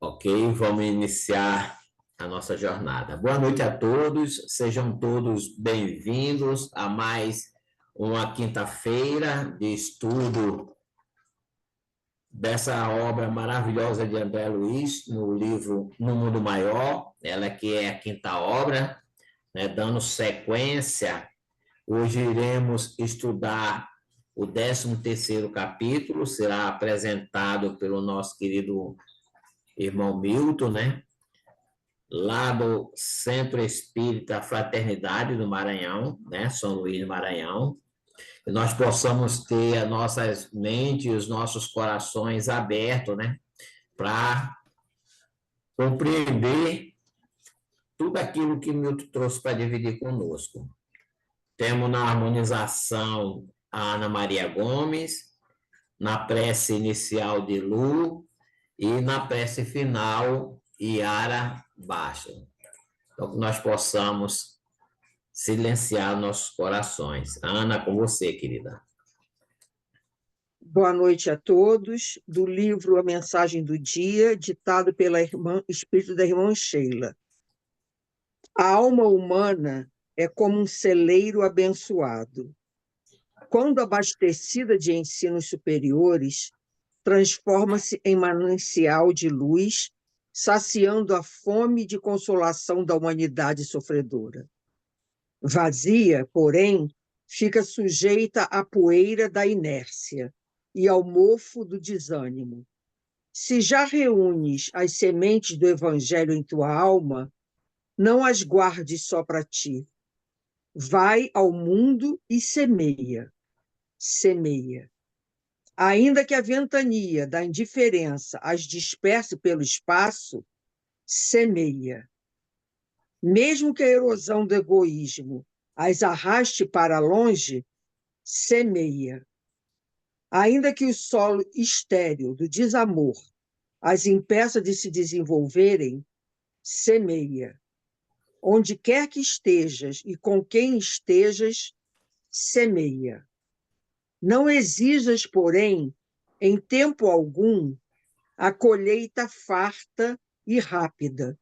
Ok, vamos iniciar a nossa jornada. Boa noite a todos, sejam todos bem-vindos a mais uma quinta-feira de estudo dessa obra maravilhosa de André Luiz, no livro No Mundo Maior, ela que é a quinta obra, né, dando sequência. Hoje iremos estudar o 13º capítulo, será apresentado pelo nosso querido irmão Milton, né? Lá do Centro Espírita Fraternidade do Maranhão, né? São Luís do Maranhão. Que nós possamos ter as nossas mentes e os nossos corações abertos, né? Para compreender tudo aquilo que Milton trouxe para dividir conosco. Temos na harmonização a Ana Maria Gomes, na prece inicial de Lu e na prece final Iara Baixa. Então, que nós possamos silenciar nossos corações. Ana, com você, querida. Boa noite a todos. Do livro A Mensagem do Dia, ditado pela espírito da irmã Sheila. A alma humana é como um celeiro abençoado. Quando abastecida de ensinos superiores, transforma-se em manancial de luz, saciando a fome de consolação da humanidade sofredora. Vazia, porém, fica sujeita à poeira da inércia e ao mofo do desânimo. Se já reúnes as sementes do Evangelho em tua alma, não as guardes só para ti. Vai ao mundo e semeia. Semeia. Ainda que a ventania da indiferença as disperse pelo espaço, semeia. Mesmo que a erosão do egoísmo as arraste para longe, semeia. Ainda que o solo estéril do desamor as impeça de se desenvolverem, semeia. Onde quer que estejas e com quem estejas, semeia. Não exijas, porém, em tempo algum, a colheita farta e rápida,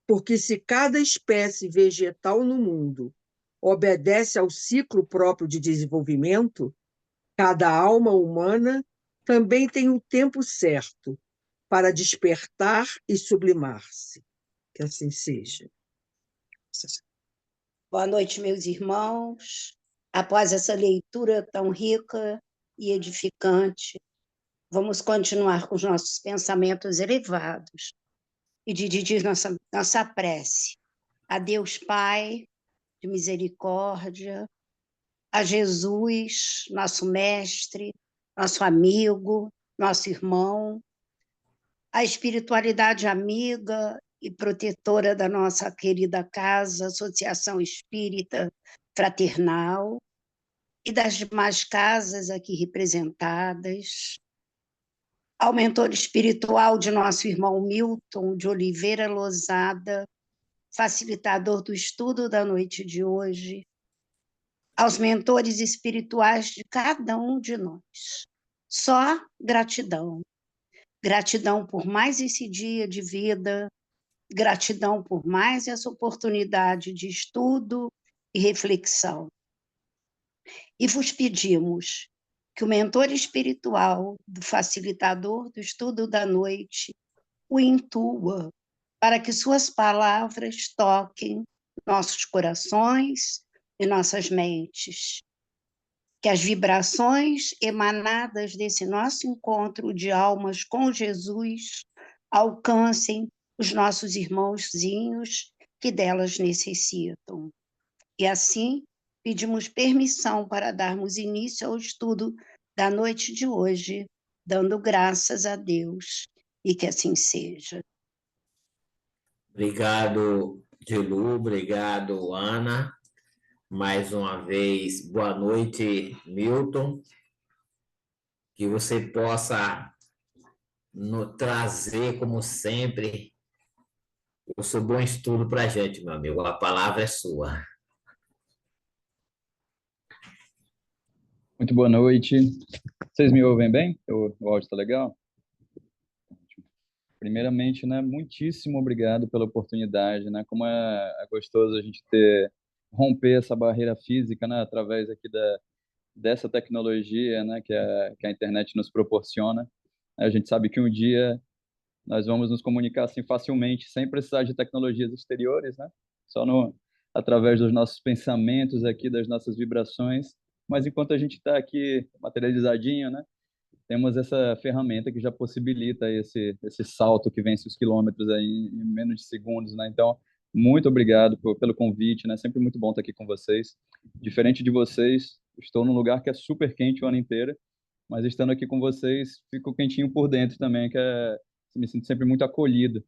porque se cada espécie vegetal no mundo obedece ao ciclo próprio de desenvolvimento, cada alma humana também tem o tempo certo para despertar e sublimar-se. Que assim seja. Boa noite, meus irmãos. Após essa leitura tão rica e edificante, vamos continuar com os nossos pensamentos elevados e dirigir nossa prece a Deus Pai de misericórdia, a Jesus, nosso mestre, nosso amigo, nosso irmão, a espiritualidade amiga e protetora da nossa querida casa, Associação Espírita Fraternal, e das demais casas aqui representadas, ao mentor espiritual de nosso irmão Milton de Oliveira Lozada, facilitador do estudo da noite de hoje, aos mentores espirituais de cada um de nós. Só gratidão. Gratidão por mais esse dia de vida, gratidão por mais essa oportunidade de estudo e reflexão. E vos pedimos que o mentor espiritual, do facilitador do estudo da noite, o intua, para que suas palavras toquem nossos corações e nossas mentes. Que as vibrações emanadas desse nosso encontro de almas com Jesus alcancem os nossos irmãozinhos que delas necessitam. E assim, pedimos permissão para darmos início ao estudo da noite de hoje, dando graças a Deus, e que assim seja. Obrigado, Dilu, obrigado, Ana. Mais uma vez, boa noite, Milton. Que você possa nos trazer, como sempre, o seu bom estudo para a gente, meu amigo. A palavra é sua. Muito boa noite. Vocês me ouvem bem? O áudio está legal? Primeiramente, né, muitíssimo obrigado pela oportunidade, né? Como é gostoso a gente romper essa barreira física, né, através aqui dessa tecnologia, né, que a internet nos proporciona. A gente sabe que um dia nós vamos nos comunicar assim facilmente, sem precisar de tecnologias exteriores, né? Só através dos nossos pensamentos aqui, das nossas vibrações. Mas enquanto a gente está aqui materializadinho, né? Temos essa ferramenta que já possibilita esse salto que vence os quilômetros aí em menos de segundos, né? Então, muito obrigado pelo convite, né? Sempre muito bom estar aqui com vocês. Diferente de vocês, estou num lugar que é super quente o ano inteiro, mas estando aqui com vocês, fico quentinho por dentro também, me sinto sempre muito acolhido,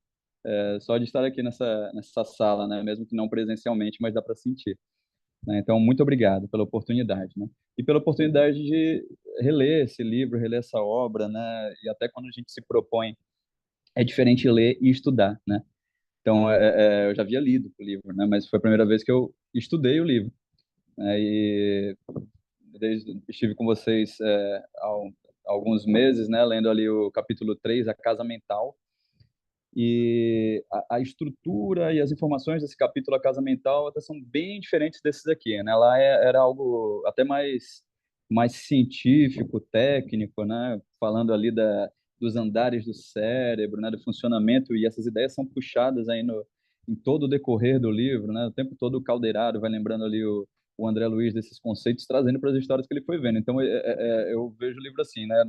só de estar aqui nessa sala, né? Mesmo que não presencialmente, mas dá para sentir, né? Então, muito obrigado pela oportunidade, né? E pela oportunidade de reler esse livro, reler essa obra, né? E até quando a gente se propõe, é diferente ler e estudar, né? Então, eu já havia lido o livro, né? Mas foi a primeira vez que eu estudei o livro, né? E estive com vocês há alguns meses, né? Lendo ali o capítulo 3, A Casa Mental, e a estrutura e as informações desse capítulo, A Casa Mental, até são bem diferentes desses aqui, né? Lá era algo até mais científico, técnico, né? Falando ali dos andares do cérebro, né? Do funcionamento, e essas ideias são puxadas aí em todo o decorrer do livro, né? O tempo todo o Calderaro vai lembrando ali o André Luiz desses conceitos, trazendo para as histórias que ele foi vendo. Então, eu vejo o livro assim, né?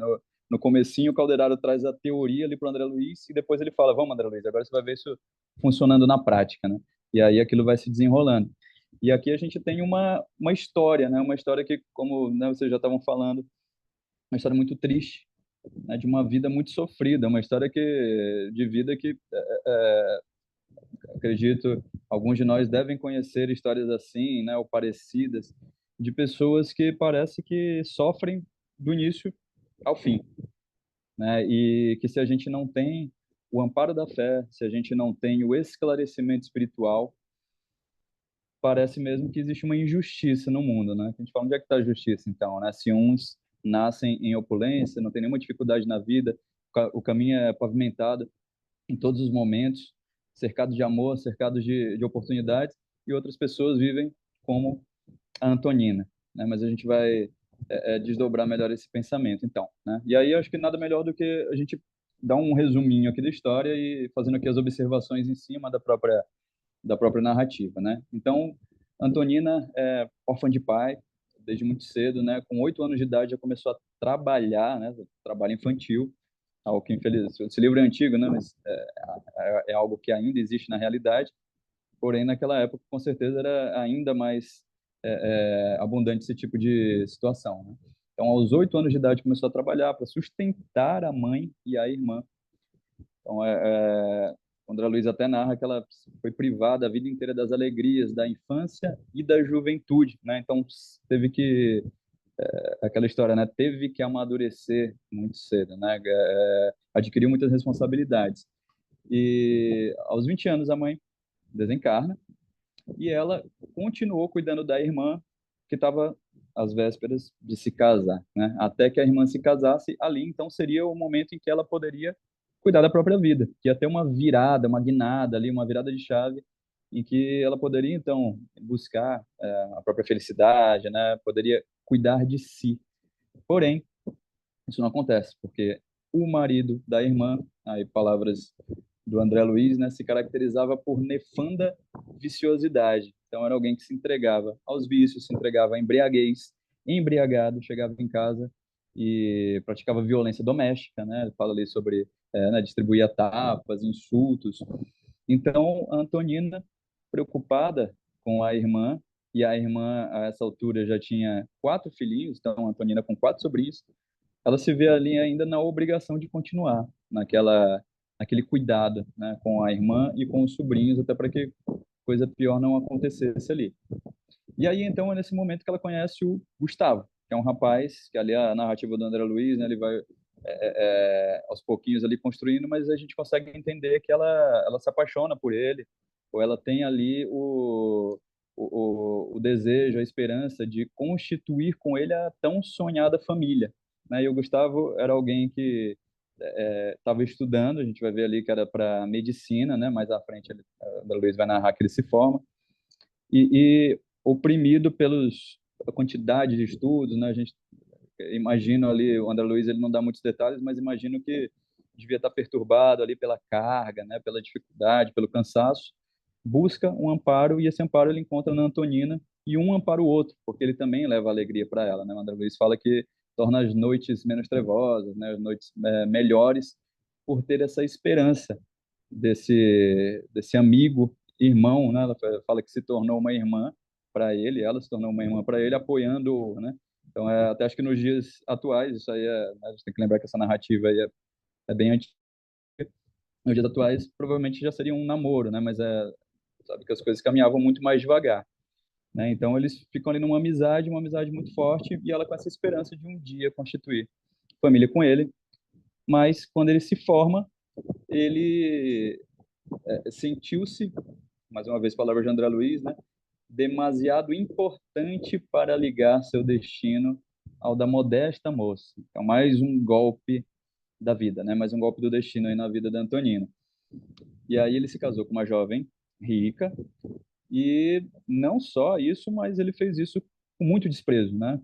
No comecinho, o Calderaro traz a teoria ali para o André Luiz e depois ele fala, vamos, André Luiz, agora você vai ver isso funcionando na prática, né? E aí aquilo vai se desenrolando. E aqui a gente tem uma história, né? Uma história que, como, né, vocês já estavam falando, uma história muito triste, né? De uma vida muito sofrida, uma história de vida que, acredito, alguns de nós devem conhecer histórias assim, né? Ou parecidas, de pessoas que parece que sofrem do início ao fim, né? E que se a gente não tem o amparo da fé, se a gente não tem o esclarecimento espiritual, parece mesmo que existe uma injustiça no mundo, né? A gente fala, onde é que está a justiça, então, né? Se uns nascem em opulência, não tem nenhuma dificuldade na vida, o caminho é pavimentado em todos os momentos, cercados de amor, cercados de oportunidades, e outras pessoas vivem como a Antonina, né? Mas a gente vai desdobrar melhor esse pensamento, então, né? E aí eu acho que nada melhor do que a gente dar um resuminho aqui da história e fazendo aqui as observações em cima da própria narrativa, né? Então, Antonina é órfã de pai desde muito cedo, né? Com 8 anos de idade já começou a trabalhar, né? Trabalho infantil, algo que infelizmente esse livro é antigo, né? Mas é algo que ainda existe na realidade. Porém, naquela época, com certeza, era ainda mais abundante esse tipo de situação, né? Então, aos 8 anos de idade, começou a trabalhar para sustentar a mãe e a irmã. Então, o André Luiz até narra que ela foi privada a vida inteira das alegrias da infância e da juventude, né? Então, teve que, aquela história, né? Teve que amadurecer muito cedo, né? Adquiriu muitas responsabilidades. E aos 20 anos, a mãe desencarna, e ela continuou cuidando da irmã que estava às vésperas de se casar, né? Até que a irmã se casasse, ali então seria o momento em que ela poderia cuidar da própria vida, que ia ter uma virada, uma guinada ali, uma virada de chave em que ela poderia então buscar a própria felicidade, né? Poderia cuidar de si. Porém, isso não acontece, porque o marido da irmã, aí palavras do André Luiz, né, se caracterizava por nefanda viciosidade. Então era alguém que se entregava aos vícios, se entregava à embriaguez, embriagado, chegava em casa e praticava violência doméstica, né? Ele fala ali sobre né, distribuía tapas, insultos. Então a Antonina, preocupada com a irmã, e a irmã a essa altura já tinha 4 filhinhos, então a Antonina com 4 sobrinhos, ela se vê ali ainda na obrigação de continuar naquele cuidado, né, com a irmã e com os sobrinhos, até para que coisa pior não acontecesse ali. E aí, então, é nesse momento que ela conhece o Gustavo, que é um rapaz, que ali a narrativa do André Luiz, né, ele vai aos pouquinhos ali construindo, mas a gente consegue entender que ela se apaixona por ele, ou ela tem ali o desejo, a esperança de constituir com ele a tão sonhada família, né? E o Gustavo era alguém que estava estudando, a gente vai ver ali que era para medicina, né? Mais à frente, a André Luiz vai narrar que ele se forma, e oprimido pela quantidade de estudos, né? A gente imagina ali, o André Luiz ele não dá muitos detalhes, mas imagino que devia estar perturbado ali pela carga, né? Pela dificuldade, pelo cansaço, busca um amparo, e esse amparo ele encontra na Antonina, e um ampara o outro, porque ele também leva alegria para ela, né? O André Luiz fala que torna as noites menos trevosas, né? As noites melhores, por ter essa esperança desse amigo, irmão, né? Ela fala que se tornou uma irmã para ele, ela se tornou uma irmã para ele, apoiando, né? Então, até acho que nos dias atuais, isso aí a gente tem que lembrar que essa narrativa aí é bem antiga. Nos dias atuais, provavelmente já seria um namoro, né? Mas sabe que as coisas caminhavam muito mais devagar, né? Então, eles ficam ali numa amizade, uma amizade muito forte, e ela com essa esperança de um dia constituir família com ele. Mas, quando ele se forma, ele sentiu-se, mais uma vez, palavra de André Luiz, né? Demasiado importante para ligar seu destino ao da modesta moça. Então, mais um golpe da vida, né? Mais um golpe do destino aí na vida da Antonina. E aí ele se casou com uma jovem rica, e não só isso, mas ele fez isso com muito desprezo, né?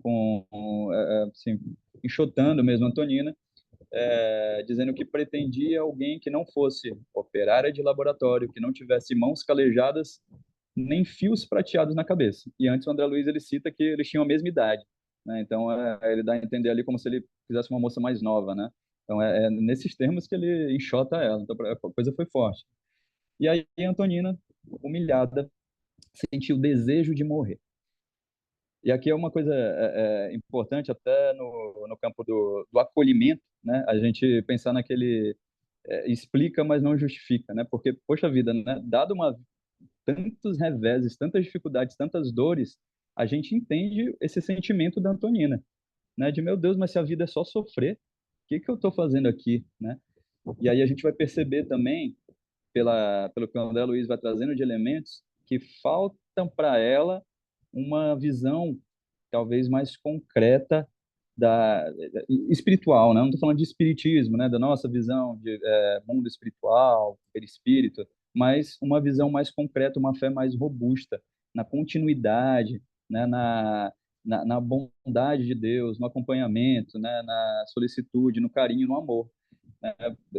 Assim, enxotando mesmo a Antonina, dizendo que pretendia alguém que não fosse operária de laboratório, que não tivesse mãos calejadas nem fios prateados na cabeça. E antes o André Luiz ele cita que eles tinham a mesma idade, né? Então ele dá a entender ali como se ele fizesse uma moça mais nova, né? Então é nesses termos que ele enxota ela. Então a coisa foi forte. E aí a Antonina, humilhada, sentiu o desejo de morrer. E aqui é uma coisa importante até no campo do acolhimento, né? A gente pensar naquele explica, mas não justifica, né? Porque, poxa vida, né? Dado tantos reveses, tantas dificuldades, tantas dores, a gente entende esse sentimento da Antonina, né? De, meu Deus, mas se a vida é só sofrer, o que eu estou fazendo aqui, né? E aí a gente vai perceber também, pelo que o André Luiz vai trazendo de elementos, que faltam para ela uma visão talvez mais concreta espiritual, né? Não estou falando de espiritismo, né? Da nossa visão de mundo espiritual, perispírito, mas uma visão mais concreta, uma fé mais robusta na continuidade, né? Na bondade de Deus, no acompanhamento, né? Na solicitude, no carinho, no amor. Né?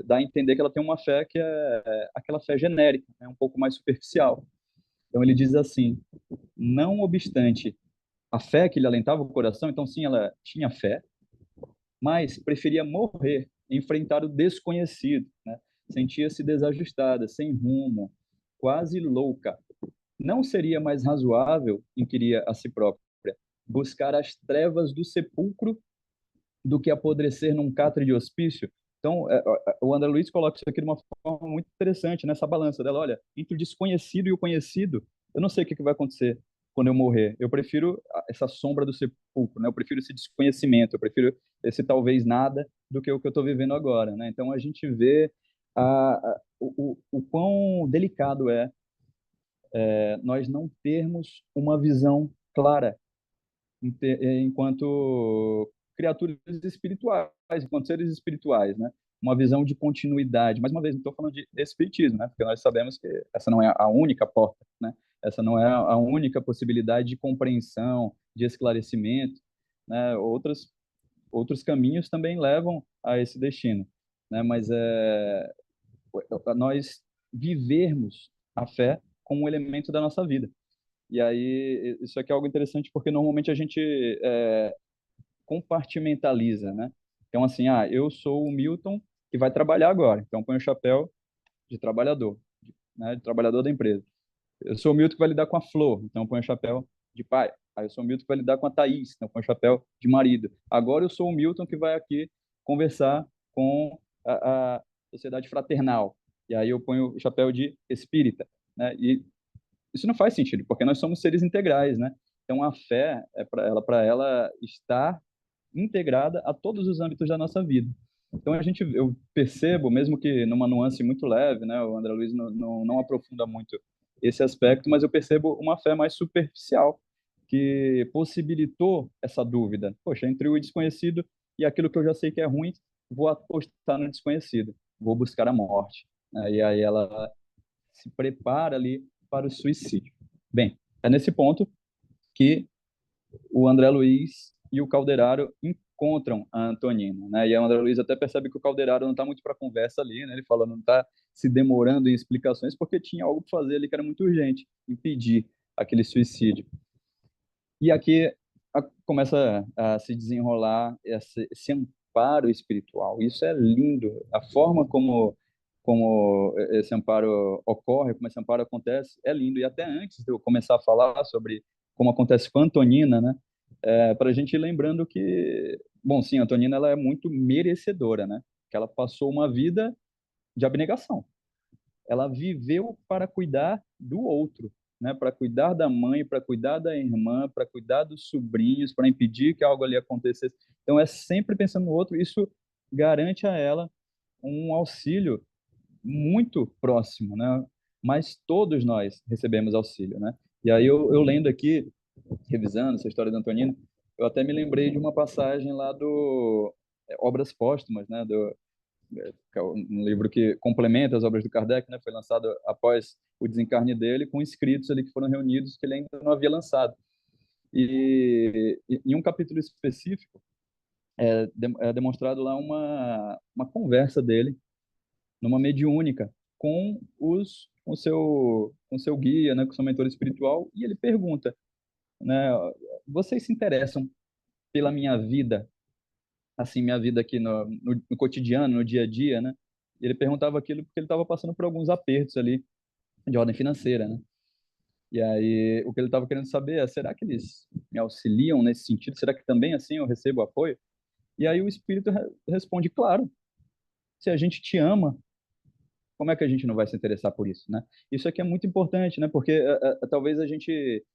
Dá a entender que ela tem uma fé que é aquela fé genérica, né? Um pouco mais superficial. Então ele diz assim: não obstante a fé que lhe alentava o coração, então sim, ela tinha fé, mas preferia morrer, enfrentar o desconhecido, né? Sentia-se desajustada, sem rumo, quase louca. Não seria mais razoável, inquiria a si própria, buscar as trevas do sepulcro do que apodrecer num catre de hospício? Então, o André Luiz coloca isso aqui de uma forma muito interessante, nessa balança dela. Olha, entre o desconhecido e o conhecido, eu não sei o que vai acontecer quando eu morrer. Eu prefiro essa sombra do sepulcro, né? Eu prefiro esse desconhecimento, eu prefiro esse talvez nada do que o que eu estou vivendo agora, né? Então, a gente vê o quão delicado nós não termos uma visão clara enquanto criaturas espirituais, enquanto seres espirituais, né? Uma visão de continuidade. Mais uma vez, não estou falando de espiritismo, né? Porque nós sabemos que essa não é a única porta, né? Essa não é a única possibilidade de compreensão, de esclarecimento, né? Outros caminhos também levam a esse destino, né? Mas nós vivermos a fé como um elemento da nossa vida. E aí, isso aqui é algo interessante porque normalmente a gente compartimentaliza, né? Então, assim, eu sou o Milton que vai trabalhar agora, então põe o chapéu de trabalhador, né? De trabalhador da empresa. Eu sou o Milton que vai lidar com a Flor, então põe o chapéu de pai. Aí eu sou o Milton que vai lidar com a Thaís, então põe o chapéu de marido. Agora eu sou o Milton que vai aqui conversar com a sociedade fraternal, e aí eu ponho o chapéu de espírita, né? E isso não faz sentido, porque nós somos seres integrais, né? Então a fé é para ela estar integrada a todos os âmbitos da nossa vida. Então eu percebo, mesmo que numa nuance muito leve, né? O André Luiz não aprofunda muito esse aspecto, mas eu percebo uma fé mais superficial que possibilitou essa dúvida. Poxa, entre o desconhecido e aquilo que eu já sei que é ruim, vou apostar no desconhecido, vou buscar a morte. E aí ela se prepara ali para o suicídio. Bem, é nesse ponto que o André Luiz e o Calderaro encontram a Antonina, né? E o André Luiz até percebe que o Calderaro não está muito para conversa ali, né? Ele fala, não está se demorando em explicações porque tinha algo para fazer ali que era muito urgente, impedir aquele suicídio. E aqui começa a se desenrolar esse amparo espiritual. Isso é lindo. A forma como esse amparo ocorre, como esse amparo acontece, é lindo. E até antes de eu começar a falar sobre como acontece com a Antonina, né? Para a gente ir lembrando que, bom, sim, a Antonina ela é muito merecedora, né? Que ela passou uma vida de abnegação. Ela viveu para cuidar do outro, né? Para cuidar da mãe, para cuidar da irmã, para cuidar dos sobrinhos, para impedir que algo ali acontecesse. Então, é sempre pensando no outro. Isso garante a ela um auxílio muito próximo, né? Mas todos nós recebemos auxílio, né? E aí eu lendo aqui, revisando essa história de Antonino, eu até me lembrei de uma passagem lá do Obras Póstumas, né? Que é um livro que complementa as obras do Kardec, né? Foi lançado após o desencarne dele, com escritos ali que foram reunidos que ele ainda não havia lançado. E em um capítulo específico é demonstrado lá uma conversa dele numa mediúnica com com seu guia, né, com seu mentor espiritual, e ele pergunta, né, vocês se interessam pela minha vida, assim, minha vida aqui no cotidiano, no dia a dia, né? E ele perguntava aquilo porque ele estava passando por alguns apertos ali de ordem financeira, né? E aí o que ele estava querendo saber é, será que eles me auxiliam nesse sentido? Será que também assim eu recebo apoio? E aí o espírito responde, claro, se a gente te ama, como é que a gente não vai se interessar por isso, né? Isso aqui é muito importante, né? Porque talvez a gente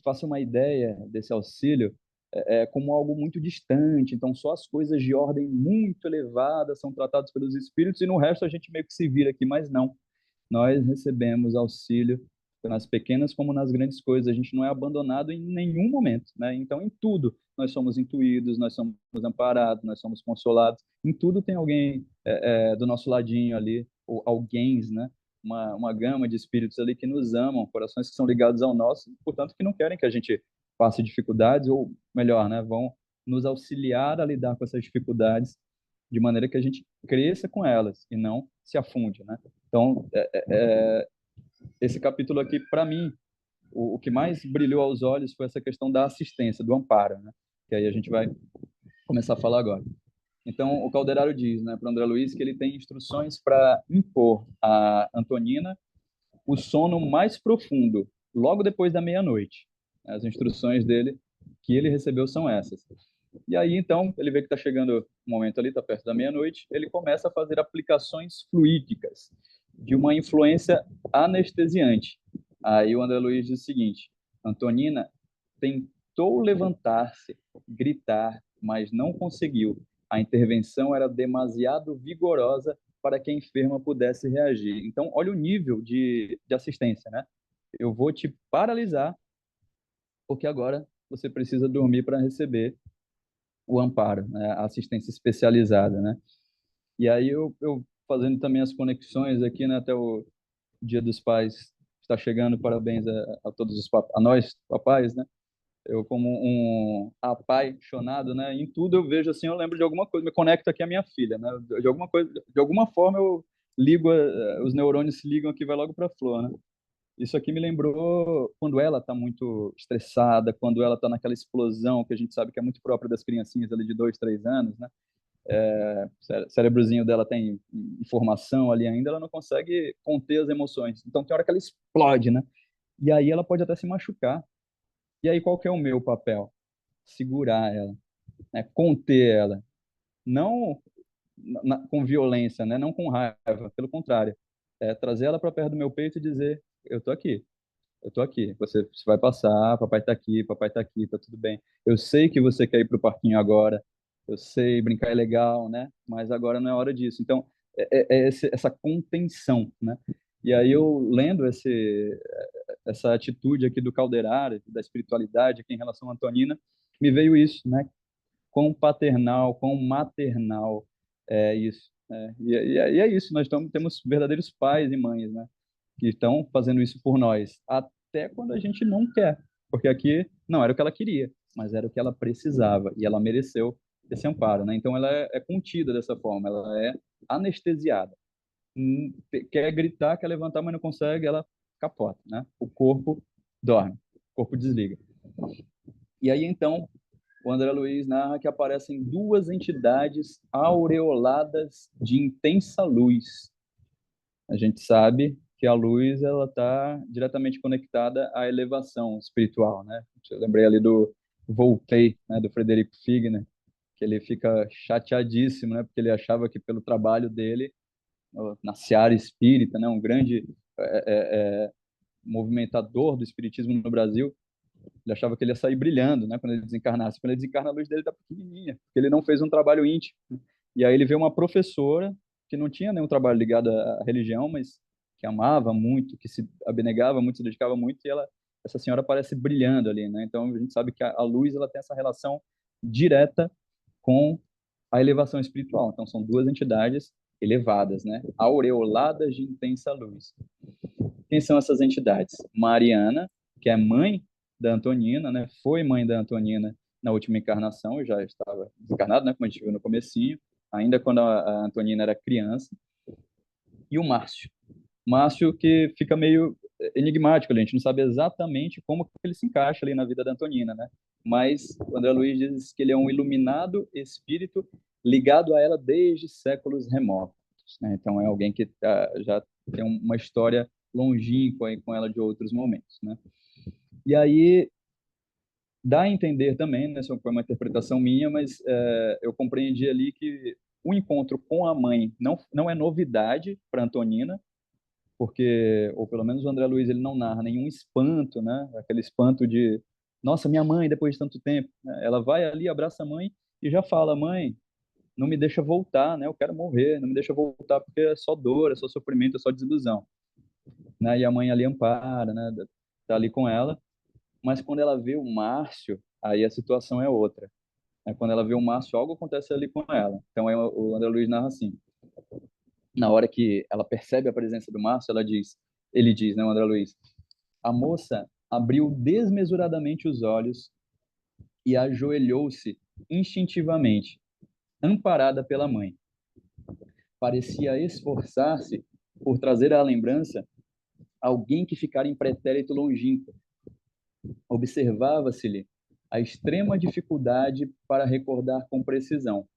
faça uma ideia desse auxílio como algo muito distante, então só as coisas de ordem muito elevada são tratadas pelos espíritos e no resto a gente meio que se vira aqui, mas não. Nós recebemos auxílio nas pequenas como nas grandes coisas, a gente não é abandonado em nenhum momento, né? Então, em tudo, nós somos intuídos, nós somos amparados, nós somos consolados, em tudo tem alguém do nosso ladinho ali, ou alguém, né? Uma gama de espíritos ali que nos amam, corações que são ligados ao nosso, portanto, que não querem que a gente passe dificuldades, ou melhor, né? Vão nos auxiliar a lidar com essas dificuldades de maneira que a gente cresça com elas e não se afunde, né? Então, esse capítulo aqui, para mim, o que mais brilhou aos olhos foi essa questão da assistência, do amparo, né? Que aí a gente vai começar a falar agora. Então, o Calderaro diz, né, para André Luiz, que ele tem instruções para impor a Antonina o sono mais profundo, logo depois da meia-noite. As instruções dele que ele recebeu são essas. E aí, então, ele vê que está chegando o momento ali, está perto da meia-noite, ele começa a fazer aplicações fluídicas de uma influência anestesiante. Aí o André Luiz diz o seguinte, Antonina tentou levantar-se, gritar, mas não conseguiu. A intervenção era demasiado vigorosa para que a enferma pudesse reagir. Então, olha o nível de assistência, né? Eu vou te paralisar, porque agora você precisa dormir para receber o amparo, né? A assistência especializada, né? E aí eu fazendo também as conexões aqui, né? Até o Dia dos Pais está chegando, parabéns a todos a nós, papais, né? Eu como um apaixonado, né? Em tudo eu vejo assim, eu lembro de alguma coisa, me conecto aqui à minha filha, né? De alguma coisa, de alguma forma eu ligo, os neurônios se ligam aqui, vai logo para a flor, né? Isso aqui me lembrou quando ela está muito estressada, quando ela está naquela explosão que a gente sabe que é muito própria das criancinhas ali de 2, 3 anos, né? Cérebrozinho dela tem informação ali ainda, ela não consegue conter as emoções. Então tem hora que ela explode, né? E aí ela pode até se machucar. E aí qual que é o meu papel? Segurar ela, né? Conter ela, não com violência, né? Não com raiva, pelo contrário, trazer ela para perto do meu peito e dizer, eu tô aqui. Eu tô aqui, você vai passar, papai tá aqui, tá tudo bem. Eu sei que você quer ir pro parquinho agora, eu sei, brincar é legal, né? Mas agora não é hora disso. Então, essa contenção, né? E aí eu lendo essa atitude aqui do Calderaro, da espiritualidade aqui em relação à Antonina, me veio isso, né? quão paternal, quão maternal é isso. E é isso, temos verdadeiros pais e mães, né, que estão fazendo isso por nós, até quando a gente não quer, porque aqui não era o que ela queria, mas era o que ela precisava, e ela mereceu esse amparo, né? Então ela é contida dessa forma, ela é anestesiada. Quer gritar, quer levantar, mas não consegue, ela capota, né? O corpo dorme, o corpo desliga. E aí, então, o André Luiz narra que aparecem duas entidades aureoladas de intensa luz. A gente sabe que a luz ela está diretamente conectada à elevação espiritual, né? Eu lembrei ali do Voltaire, né, do Frederico Figner, que ele fica chateadíssimo, né, porque ele achava que pelo trabalho dele na seara espírita, né, um grande movimentador do espiritismo no Brasil, ele achava que ele ia sair brilhando, né, quando ele desencarnasse. Quando ele desencarna, a luz dele está pequenininha, porque ele não fez um trabalho íntimo. E aí ele vê uma professora que não tinha nenhum trabalho ligado à religião, mas que amava muito, que se abnegava muito, se dedicava muito, e essa senhora aparece brilhando ali, né? Então a gente sabe que a luz ela tem essa relação direta com a elevação espiritual. Então são duas entidades elevadas, né? Aureoladas de intensa luz. Quem são essas entidades? Mariana, que é mãe da Antonina, né? Foi mãe da Antonina na última encarnação, já estava desencarnada, né? Como a gente viu no comecinho, ainda quando a Antonina era criança. E o Márcio. Márcio que fica meio enigmático, a gente não sabe exatamente como que ele se encaixa ali na vida da Antonina, né? Mas o André Luiz diz que ele é um iluminado espírito ligado a ela desde séculos remotos, né? Então é alguém que já tem uma história longínqua aí com ela de outros momentos, né? E aí dá a entender também, né? Isso foi uma interpretação minha, mas eu compreendi ali que o encontro com a mãe não é novidade para Antonina, porque, ou pelo menos o André Luiz, ele não narra nenhum espanto, né? Aquele espanto de, nossa, minha mãe, depois de tanto tempo, né? Ela vai ali, abraça a mãe e já fala, mãe, não me deixa voltar, né? Eu quero morrer, não me deixa voltar porque é só dor, é só sofrimento, é só desilusão, né? E a mãe ali ampara, né? Tá ali com ela, mas quando ela vê o Márcio, aí a situação é outra, né? Quando ela vê o Márcio, algo acontece ali com ela. Então aí o André Luiz narra assim, na hora que ela percebe a presença do Márcio, ele diz, né, o André Luiz, a moça abriu desmesuradamente os olhos e ajoelhou-se instintivamente, amparada pela mãe. Parecia esforçar-se por trazer à lembrança alguém que ficara em pretérito longínquo. Observava-se-lhe a extrema dificuldade para recordar com precisão.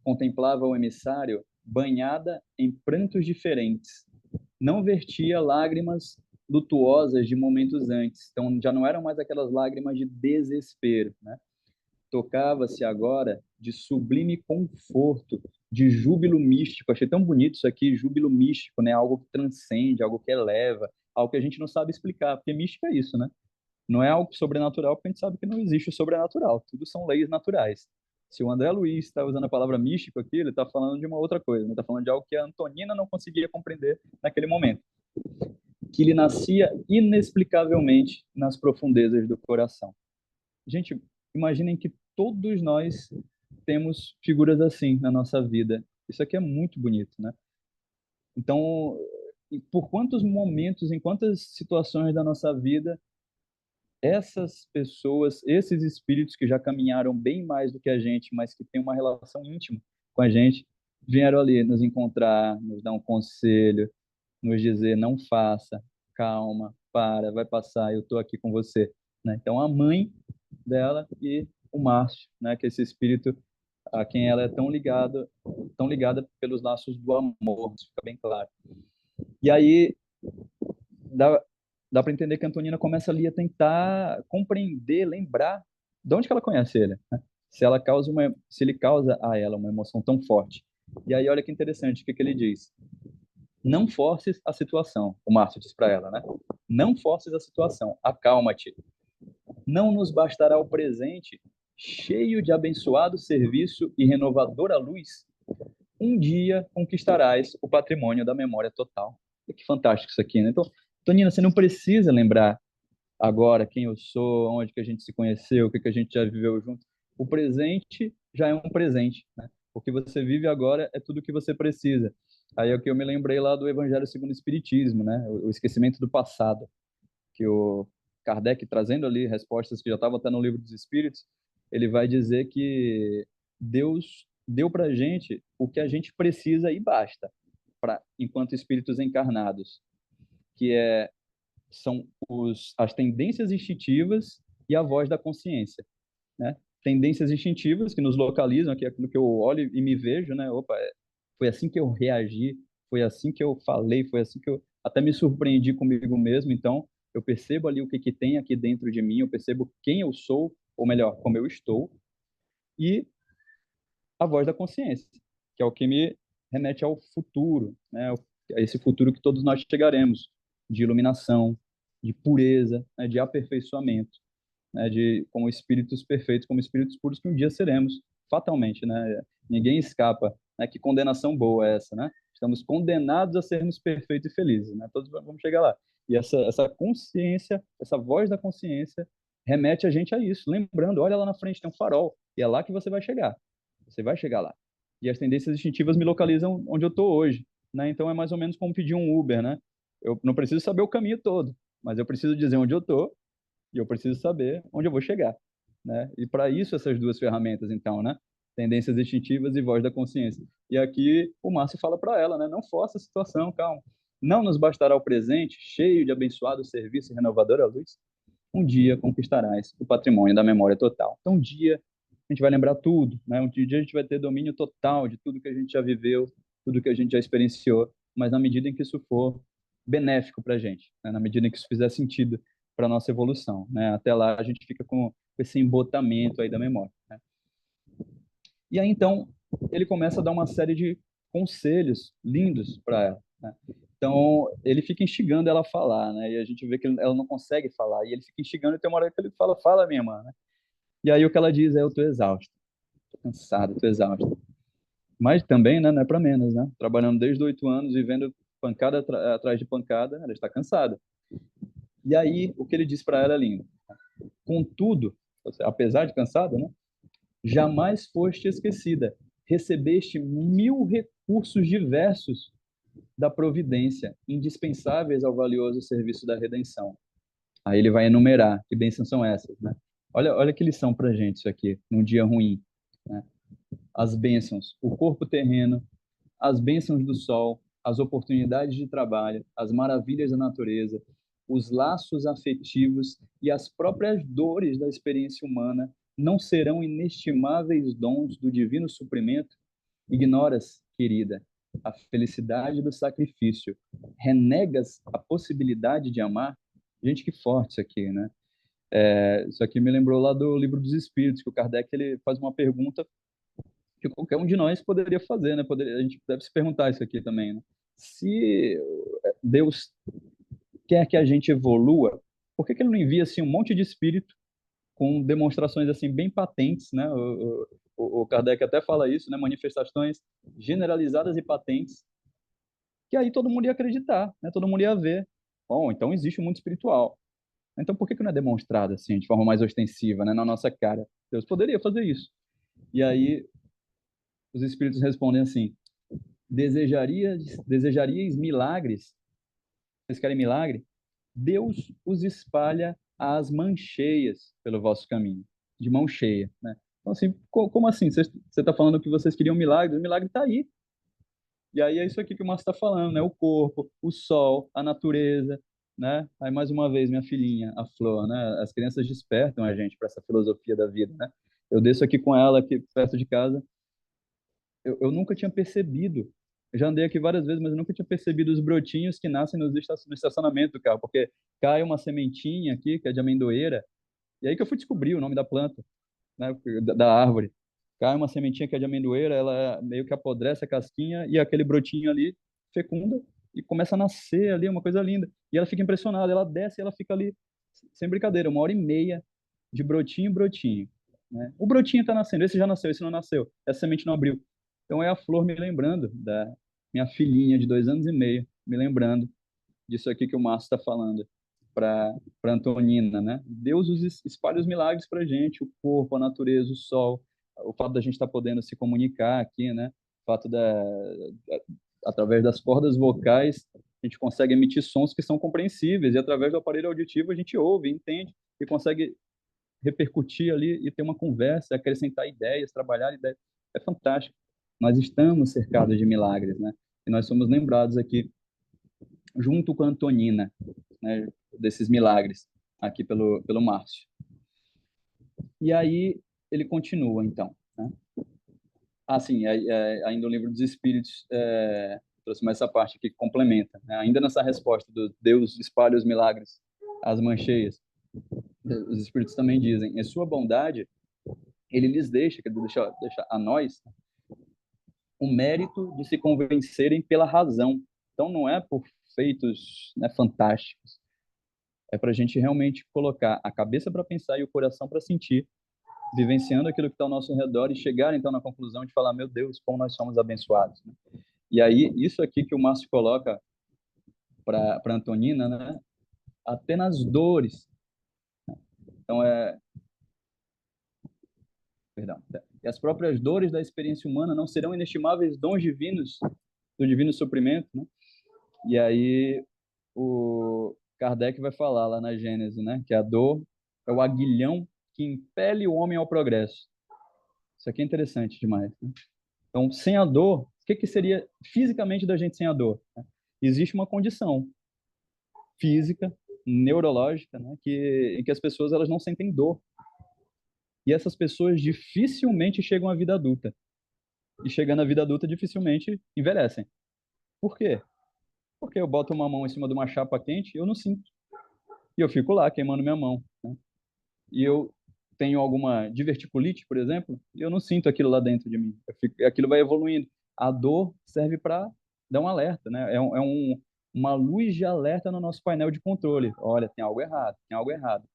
Contemplava o emissário banhada em prantos diferentes. Não vertia lágrimas lutuosas de momentos antes. Então, já não eram mais aquelas lágrimas de desespero, né? Tocava-se agora de sublime conforto, de júbilo místico. Achei tão bonito isso aqui, júbilo místico, né? Algo que transcende, algo que eleva, algo que a gente não sabe explicar, porque mística é isso, né? Não é algo sobrenatural, porque a gente sabe que não existe o sobrenatural, tudo são leis naturais. Se o André Luiz está usando a palavra místico aqui, ele está falando de uma outra coisa, ele está falando de algo que a Antonina não conseguia compreender naquele momento, que lhe nascia inexplicavelmente nas profundezas do coração. Gente, imaginem que todos nós temos figuras assim na nossa vida. Isso aqui é muito bonito, né? Então, por quantos momentos, em quantas situações da nossa vida essas pessoas, esses espíritos que já caminharam bem mais do que a gente, mas que têm uma relação íntima com a gente, vieram ali nos encontrar, nos dar um conselho, nos dizer, não faça, calma, vai passar, eu estou aqui com você, né? Então, a mãe dela e o Márcio, né? Que é esse espírito a quem ela é tão ligada pelos laços do amor, isso fica bem claro. E aí, dá para entender que a Antonina começa ali a tentar compreender, lembrar de onde que ela conhece ele, né? Se ele causa a ela uma emoção tão forte. E aí olha que interessante o que ele diz. Não forces a situação, o Márcio diz para ela, né? Não forces a situação, acalma-te. Não nos bastará o presente, cheio de abençoado serviço e renovadora luz. Um dia conquistarás o patrimônio da memória total. E que fantástico isso aqui, né? Então, Tonina, você não precisa lembrar agora quem eu sou, onde que a gente se conheceu, o que que a gente já viveu junto. O presente já é um presente, né? O que você vive agora é tudo o que você precisa. Aí é o que eu me lembrei lá do Evangelho segundo o Espiritismo, né? O esquecimento do passado, que o Kardec, trazendo ali respostas que já estavam até no Livro dos Espíritos, ele vai dizer que Deus deu para a gente o que a gente precisa e basta, enquanto espíritos encarnados, que são as tendências instintivas e a voz da consciência, né? Tendências instintivas que nos localizam, que é aquilo que eu olho e me vejo, né? Opa, foi assim que eu reagi, foi assim que eu falei, foi assim que eu até me surpreendi comigo mesmo. Então, eu percebo ali o que tem aqui dentro de mim, eu percebo quem eu sou, ou melhor, como eu estou, e a voz da consciência, que é o que me remete ao futuro, né? A esse futuro que todos nós chegaremos, de iluminação, de pureza, né? De aperfeiçoamento, né? De como espíritos perfeitos, como espíritos puros que um dia seremos, fatalmente, né? Ninguém escapa, né? Que condenação boa é essa, né? Estamos condenados a sermos perfeitos e felizes, né? Todos vamos chegar lá. E essa consciência, essa voz da consciência remete a gente a isso, lembrando, olha lá na frente tem um farol, e é lá que você vai chegar. Você vai chegar lá. E as tendências instintivas me localizam onde eu estou hoje, né? Então é mais ou menos como pedir um Uber, né? Eu não preciso saber o caminho todo, mas eu preciso dizer onde eu estou e eu preciso saber onde eu vou chegar, né? E para isso essas duas ferramentas, então, né? Tendências instintivas e voz da consciência. E aqui o Márcio fala para ela, né? Não força a situação, calma. Não nos bastará o presente, cheio de abençoado serviço e renovadora luz. Um dia conquistarás o patrimônio da memória total. Então, um dia a gente vai lembrar tudo, né? Um dia a gente vai ter domínio total de tudo que a gente já viveu, tudo que a gente já experienciou, mas na medida em que isso for benéfico para a gente, né? Na medida em que isso fizer sentido para a nossa evolução, né? Até lá a gente fica com esse embotamento aí da memória, né? E aí, então, ele começa a dar uma série de conselhos lindos para ela, né? Então, ele fica instigando ela a falar, né? E a gente vê que ela não consegue falar, e ele fica instigando, e tem uma hora que ele fala, fala, minha irmã, né? E aí o que ela diz é, eu tô exausto, tô cansado, tô exausto. Mas também, né, não é para menos, né? Trabalhando desde 8 anos, vivendo pancada atrás de pancada, ela está cansada. E aí, o que ele diz para ela é lindo. Contudo, apesar de cansada, né? Jamais foste esquecida. Recebeste 1000 recursos diversos da providência, indispensáveis ao valioso serviço da redenção. Aí ele vai enumerar que bênçãos são essas, né? Olha que lição para gente isso aqui, num dia ruim, né? As bênçãos, o corpo terreno, as bênçãos do sol, as oportunidades de trabalho, as maravilhas da natureza, os laços afetivos e as próprias dores da experiência humana não serão inestimáveis dons do divino suprimento? Ignoras, querida, a felicidade do sacrifício, renegas a possibilidade de amar? Gente, que forte isso aqui, né? Isso aqui me lembrou lá do Livro dos Espíritos, que o Kardec ele faz uma pergunta que qualquer um de nós poderia fazer, né? A gente deve se perguntar isso aqui também, né? Se Deus quer que a gente evolua, por que ele não envia assim um monte de espírito com demonstrações assim bem patentes, né? O Kardec até fala isso, né? Manifestações generalizadas e patentes, que aí todo mundo ia acreditar, né? Todo mundo ia ver. Bom, então existe um mundo espiritual. Então por que não é demonstrado assim, de forma mais ostensiva, né? Na nossa cara? Deus poderia fazer isso. E aí os espíritos respondem assim: desejaríeis milagres? Vocês querem milagre? Deus os espalha às mancheias pelo vosso caminho, de mão cheia, né? Então, assim, como assim? Você está falando que vocês queriam milagre? O milagre está aí. E aí é isso aqui que o Márcio está falando, né? O corpo, o sol, a natureza, né? Aí, mais uma vez, minha filhinha, a Flor, né? As crianças despertam a gente para essa filosofia da vida, né? Eu desço aqui com ela, aqui perto de casa, eu nunca tinha percebido. Eu já andei aqui várias vezes, mas eu nunca tinha percebido os brotinhos que nascem no estacionamento do carro, porque cai uma sementinha aqui, que é de amendoeira, e aí que eu fui descobrir o nome da planta, né, da árvore. Cai uma sementinha que é de amendoeira, ela meio que apodrece a casquinha, e aquele brotinho ali fecunda e começa a nascer ali, uma coisa linda. E ela fica impressionada, ela desce e ela fica ali, sem brincadeira, 1h30 de brotinho em brotinho, né? O brotinho está nascendo, esse já nasceu, esse não nasceu, essa semente não abriu. Então é a Flor me lembrando da minha filhinha de 2 anos e meio, me lembrando disso aqui que o Márcio está falando. para Antonina, né? Deus espalha os milagres para a gente, o corpo, a natureza, o sol, o fato da gente estar podendo se comunicar aqui, né? O fato através das cordas vocais, a gente consegue emitir sons que são compreensíveis, e através do aparelho auditivo a gente ouve, entende, e consegue repercutir ali e ter uma conversa, acrescentar ideias, trabalhar ideias. É fantástico. Nós estamos cercados de milagres, né? E nós somos lembrados aqui, junto com a Antonina, né, desses milagres, aqui pelo Márcio. E aí ele continua, então, né? Sim, ainda o Livro dos Espíritos trouxe mais essa parte aqui que complementa, né? Ainda nessa resposta do Deus espalha os milagres às mãos cheias, os Espíritos também dizem, em sua bondade, ele lhes deixa a nós o mérito de se convencerem pela razão. Então, não é por feitos, né, fantásticos. É para a gente realmente colocar a cabeça para pensar e o coração para sentir, vivenciando aquilo que está ao nosso redor e chegar, então, na conclusão de falar, meu Deus, como nós somos abençoados, né? E aí, isso aqui que o Márcio coloca para Antonina, né, até nas dores. Então, perdão. E as próprias dores da experiência humana não serão inestimáveis dons divinos, do divino suprimento, né? E aí o Kardec vai falar lá na Gênese, né, que a dor é o aguilhão que impele o homem ao progresso. Isso aqui é interessante demais, né? Então, sem a dor, o que seria fisicamente da gente sem a dor, né? Existe uma condição física, neurológica, né, em que as pessoas elas não sentem dor. E essas pessoas dificilmente chegam à vida adulta. E chegando à vida adulta, dificilmente envelhecem. Por quê? Porque eu boto uma mão em cima de uma chapa quente e eu não sinto. E eu fico lá queimando minha mão, né? E eu tenho alguma diverticulite, por exemplo, e eu não sinto aquilo lá dentro de mim. Aquilo vai evoluindo. A dor serve para dar um alerta, né? Uma luz de alerta no nosso painel de controle. Olha, tem algo errado, tem algo errado.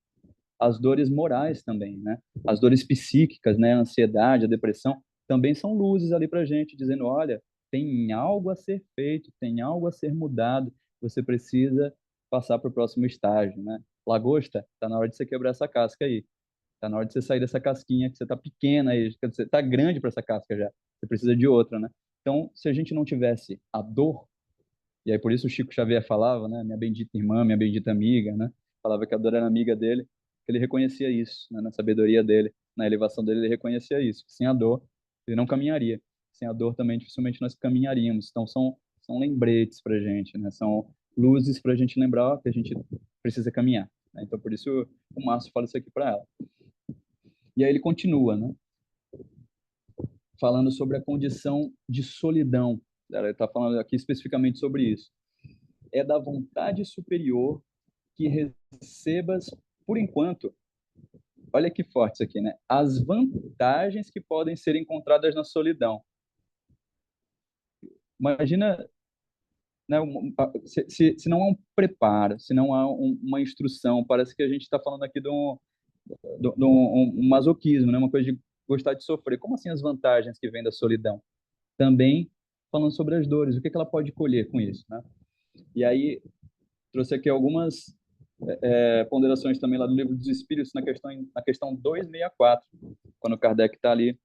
As dores morais também, né? As dores psíquicas, né? A ansiedade, a depressão, também são luzes ali para a gente, dizendo, olha, tem algo a ser feito, tem algo a ser mudado, você precisa passar para o próximo estágio, né? Lagosta, tá na hora de você quebrar essa casca aí. Tá na hora de você sair dessa casquinha, que você tá pequena aí, que você tá grande para essa casca já. Você precisa de outra, né? Então, se a gente não tivesse a dor, e aí por isso o Chico Xavier falava, né? Minha bendita irmã, minha bendita amiga, né? Falava que a dor era amiga dele, ele reconhecia isso, né? Na sabedoria dele, na elevação dele, ele reconhecia isso. Sem a dor, ele não caminharia. Sem a dor também, dificilmente nós caminharíamos. Então, são lembretes para a gente, né? São luzes para a gente lembrar que a gente precisa caminhar, né? Então, por isso, o Márcio fala isso aqui para ela. E aí ele continua, né? Falando sobre a condição de solidão. Ele está falando aqui especificamente sobre isso. É da vontade superior que recebas, por enquanto, olha que forte isso aqui, né? As vantagens que podem ser encontradas na solidão. Imagina, né, se não há um preparo, se não há uma instrução, parece que a gente está falando aqui de um masoquismo, né? Uma coisa de gostar de sofrer. Como assim as vantagens que vêm da solidão? Também falando sobre as dores, o que ela pode colher com isso, né? E aí trouxe aqui algumas ponderações também lá do Livro dos Espíritos na questão 264, quando Kardec está ali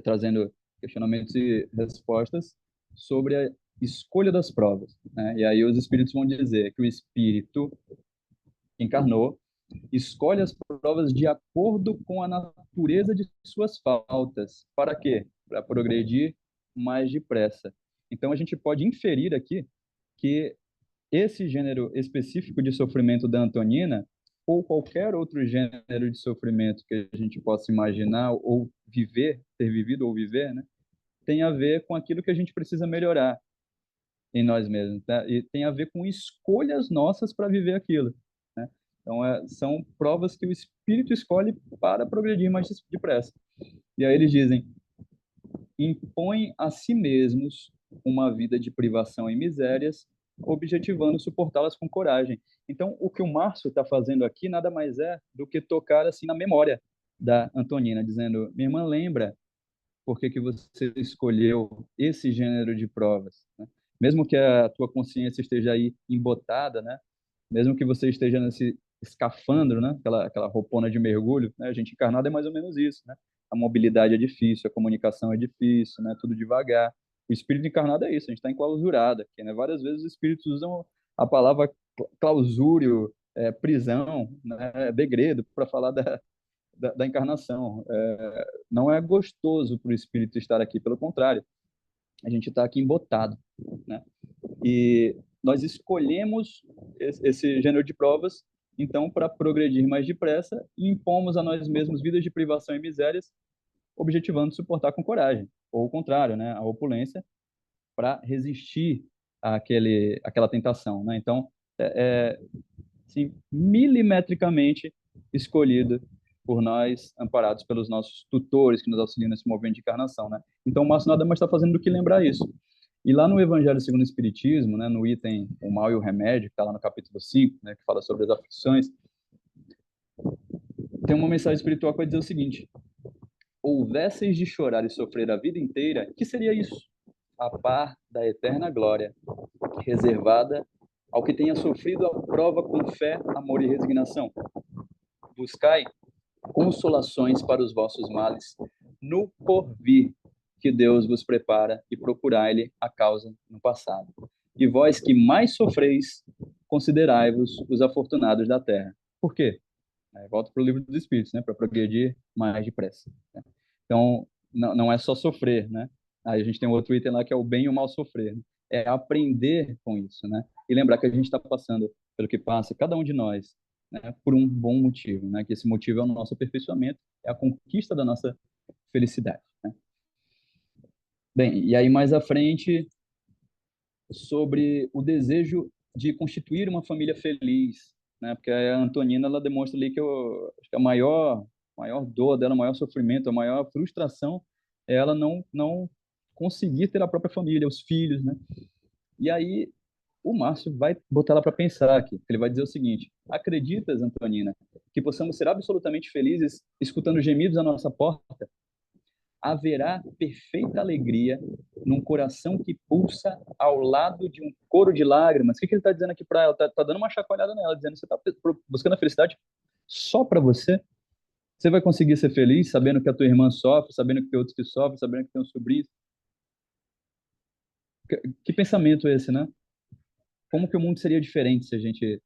trazendo questionamentos e respostas sobre a escolha das provas, né? E aí os Espíritos vão dizer que o Espírito encarnou escolhe as provas de acordo com a natureza de suas faltas. Para quê? Para progredir mais depressa. Então, a gente pode inferir aqui que esse gênero específico de sofrimento da Antonina, ou qualquer outro gênero de sofrimento que a gente possa imaginar ou viver, ter vivido ou viver, né, tem a ver com aquilo que a gente precisa melhorar em nós mesmos, tá? E tem a ver com escolhas nossas para viver aquilo, né? Então, são provas que o espírito escolhe para progredir mais depressa. E aí eles dizem: impõem a si mesmos uma vida de privação e misérias, objetivando suportá-las com coragem. Então, o que o Márcio está fazendo aqui nada mais é do que tocar assim na memória da Antonina, dizendo: minha irmã, lembra por que você escolheu esse gênero de provas, né? Mesmo que a tua consciência esteja aí embotada, né, Mesmo que você esteja nesse escafandro, né? Aquela roupona de mergulho, né? A gente encarnado é mais ou menos isso, né? A mobilidade é difícil, a comunicação é difícil, né? Tudo devagar. O espírito encarnado é isso, a gente está enclausurado aqui, né? Várias vezes os espíritos usam a palavra clausúrio, prisão, né? Degredo, para falar da encarnação. Não é gostoso para o espírito estar aqui, pelo contrário, a gente está aqui embotado, né? E nós escolhemos esse gênero de provas, então, para progredir mais depressa, e impomos a nós mesmos vidas de privação e misérias, objetivando suportar com coragem, ou o contrário, né? A opulência, para resistir àquela tentação, né? Então, assim, milimetricamente escolhido por nós, amparados pelos nossos tutores que nos auxiliam nesse movimento de encarnação, né? Então, o Márcio nada mais está fazendo do que lembrar isso. E lá no Evangelho segundo o Espiritismo, né, no item O Mal e o Remédio, que está lá no capítulo 5, né, que fala sobre as aflições, tem uma mensagem espiritual que vai dizer o seguinte: houvesseis de chorar e sofrer a vida inteira, que seria isso? A par da eterna glória, reservada ao que tenha sofrido a prova com fé, amor e resignação. Buscai consolações para os vossos males no porvir, que Deus vos prepara, e procurai-lhe a causa no passado. E vós que mais sofreis, considerai-vos os afortunados da terra. Por quê? Volto para o livro dos Espíritos, né? Para progredir mais depressa, né? Então, não é só sofrer, né? Aí a gente tem um outro item lá que é o bem e o mal sofrer, né? É aprender com isso, né? E lembrar que a gente está passando pelo que passa, cada um de nós, né? Por um bom motivo, né? Que esse motivo é o nosso aperfeiçoamento, é a conquista da nossa felicidade, né? Bem, e aí mais à frente, sobre o desejo de constituir uma família feliz, né? Porque a Antonina, ela demonstra ali que, acho que a maior dor dela, o maior sofrimento, a maior frustração é ela não conseguir ter a própria família, os filhos, né? E aí o Márcio vai botar ela para pensar aqui. Ele vai dizer o seguinte: acreditas, Antonina, que possamos ser absolutamente felizes escutando gemidos à nossa porta? Haverá perfeita alegria num coração que pulsa ao lado de um coro de lágrimas. O que ele está dizendo aqui para ela? Tá dando uma chacoalhada nela, dizendo: você está buscando a felicidade só para você? Você vai conseguir ser feliz sabendo que a tua irmã sofre, sabendo que tem outros que sofrem, sabendo que tem um sobrinho? Que pensamento é esse, né? Como que o mundo seria diferente se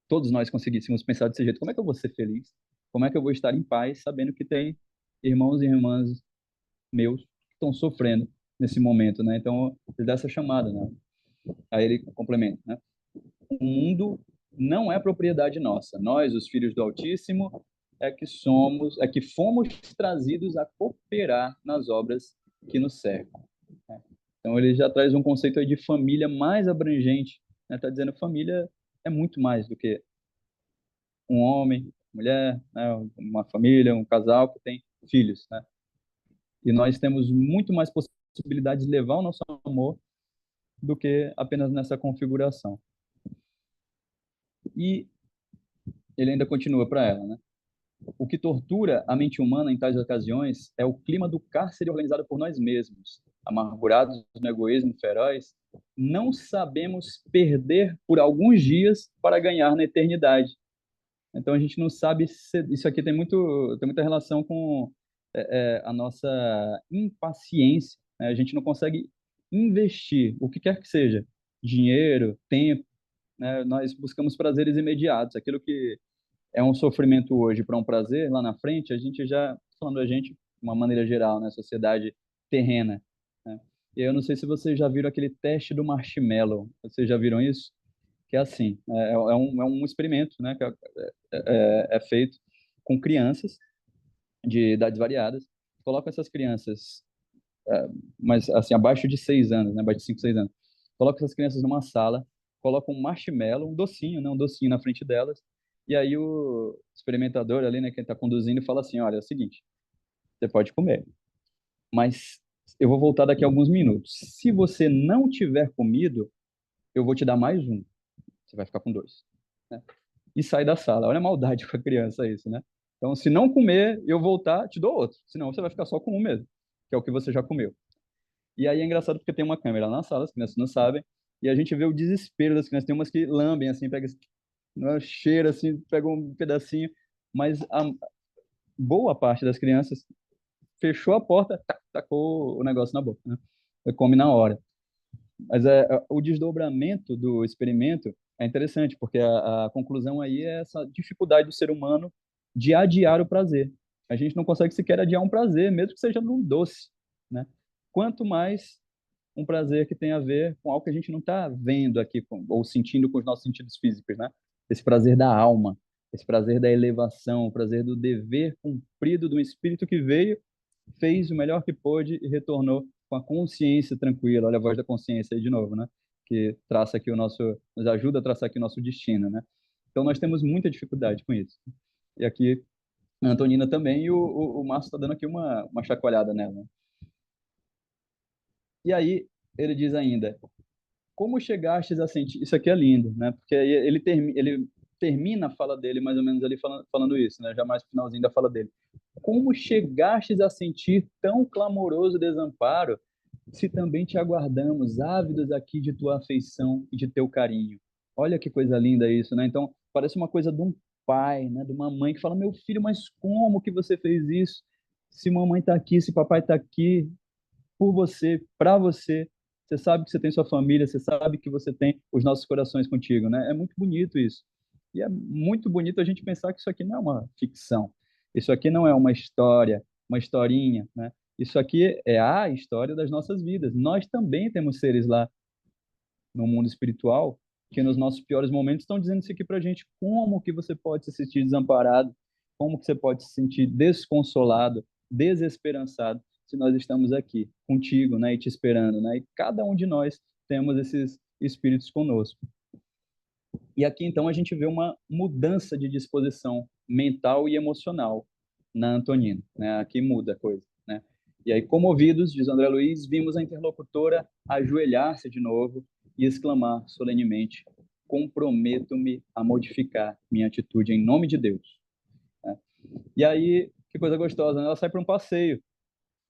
todos nós conseguíssemos pensar desse jeito? Como é que eu vou ser feliz? Como é que eu vou estar em paz sabendo que tem irmãos e irmãs meus que estão sofrendo nesse momento, né? Então, ele dá essa chamada, né? Aí ele complementa, né? O mundo não é propriedade nossa. Nós, os filhos do Altíssimo, é que fomos trazidos a cooperar nas obras que nos cercam, né? Então, ele já traz um conceito aí de família mais abrangente, né? Tá dizendo família é muito mais do que um homem, mulher, né? Uma família, um casal que tem filhos, né? E nós temos muito mais possibilidades de levar o nosso amor do que apenas nessa configuração. E ele ainda continua para ela, né? O que tortura a mente humana em tais ocasiões é o clima do cárcere organizado por nós mesmos. Amargurados no egoísmo feroz, não sabemos perder por alguns dias para ganhar na eternidade. Então a gente não sabe se isso aqui tem muita relação com a nossa impaciência, né? A gente não consegue investir o que quer que seja, dinheiro, tempo, né? Nós buscamos prazeres imediatos, aquilo que é um sofrimento hoje para um prazer lá na frente, a gente já, falando a gente de uma maneira geral, né, sociedade terrena, né? E eu não sei se vocês já viram aquele teste do marshmallow, vocês já viram isso? Que é assim, é um experimento, né, que é feito com crianças de idades variadas, colocam essas crianças, mas assim, abaixo de 6 anos, né, abaixo de 5, 6 anos, colocam essas crianças numa sala, colocam um marshmallow, um docinho, né, um docinho na frente delas, e aí o experimentador ali, né, quem está conduzindo, fala assim: olha, é o seguinte, você pode comer, mas eu vou voltar daqui a alguns minutos. Se você não tiver comido, eu vou te dar mais um. Você vai ficar com 2, né? E sai da sala. Olha a maldade com a criança isso, né? Então, se não comer, eu voltar, te dou outro. Senão você vai ficar só com um mesmo, que é o que você já comeu. E aí é engraçado porque tem uma câmera lá na sala, as crianças não sabem, e a gente vê o desespero das crianças. Tem umas que lambem, assim, pega né? Cheira assim, pega um pedacinho, mas a boa parte das crianças fechou a porta, tacou o negócio na boca, né? Come na hora. Mas o desdobramento do experimento é interessante, porque a conclusão aí é essa dificuldade do ser humano de adiar o prazer. A gente não consegue sequer adiar um prazer, mesmo que seja num doce, né? Quanto mais um prazer que tem a ver com algo que a gente não está vendo aqui, ou sentindo com os nossos sentidos físicos, né? Esse prazer da alma, esse prazer da elevação, o prazer do dever cumprido do espírito que veio, fez o melhor que pôde e retornou com a consciência tranquila. Olha a voz da consciência aí de novo, né? Que traça aqui o nosso, nos ajuda a traçar aqui o nosso destino, né? Então nós temos muita dificuldade com isso. E aqui a Antonina também, e o Márcio está dando aqui uma chacoalhada nela, né? E aí ele diz ainda: como chegastes a sentir? Isso aqui é lindo, né? Porque aí ele termina a fala dele mais ou menos ali falando isso, né? Já mais no finalzinho da fala dele. Como chegastes a sentir tão clamoroso desamparo, se também te aguardamos, ávidos aqui de tua afeição e de teu carinho? Olha que coisa linda isso, né? Então, parece uma coisa de um pai, né? De uma mãe que fala: meu filho, mas como que você fez isso? Se mamãe está aqui, se papai está aqui, por você, para você. Você sabe que você tem sua família, você sabe que você tem os nossos corações contigo, né? É muito bonito isso. E é muito bonito a gente pensar que isso aqui não é uma ficção. Isso aqui não é uma história, uma historinha, né? Isso aqui é a história das nossas vidas. Nós também temos seres lá no mundo espiritual que nos nossos piores momentos estão dizendo isso aqui para a gente. Como que você pode se sentir desamparado? Como que você pode se sentir desconsolado, desesperançado, se nós estamos aqui contigo, né, e te esperando, né? E cada um de nós temos esses espíritos conosco. E aqui então a gente vê uma mudança de disposição mental e emocional na Antonina, né? Aqui muda a coisa, né? E aí, comovidos, diz André Luiz, vimos a interlocutora ajoelhar-se de novo e exclamar solenemente: comprometo-me a modificar minha atitude em nome de Deus. Né? E aí, que coisa gostosa, né? Ela sai para um passeio,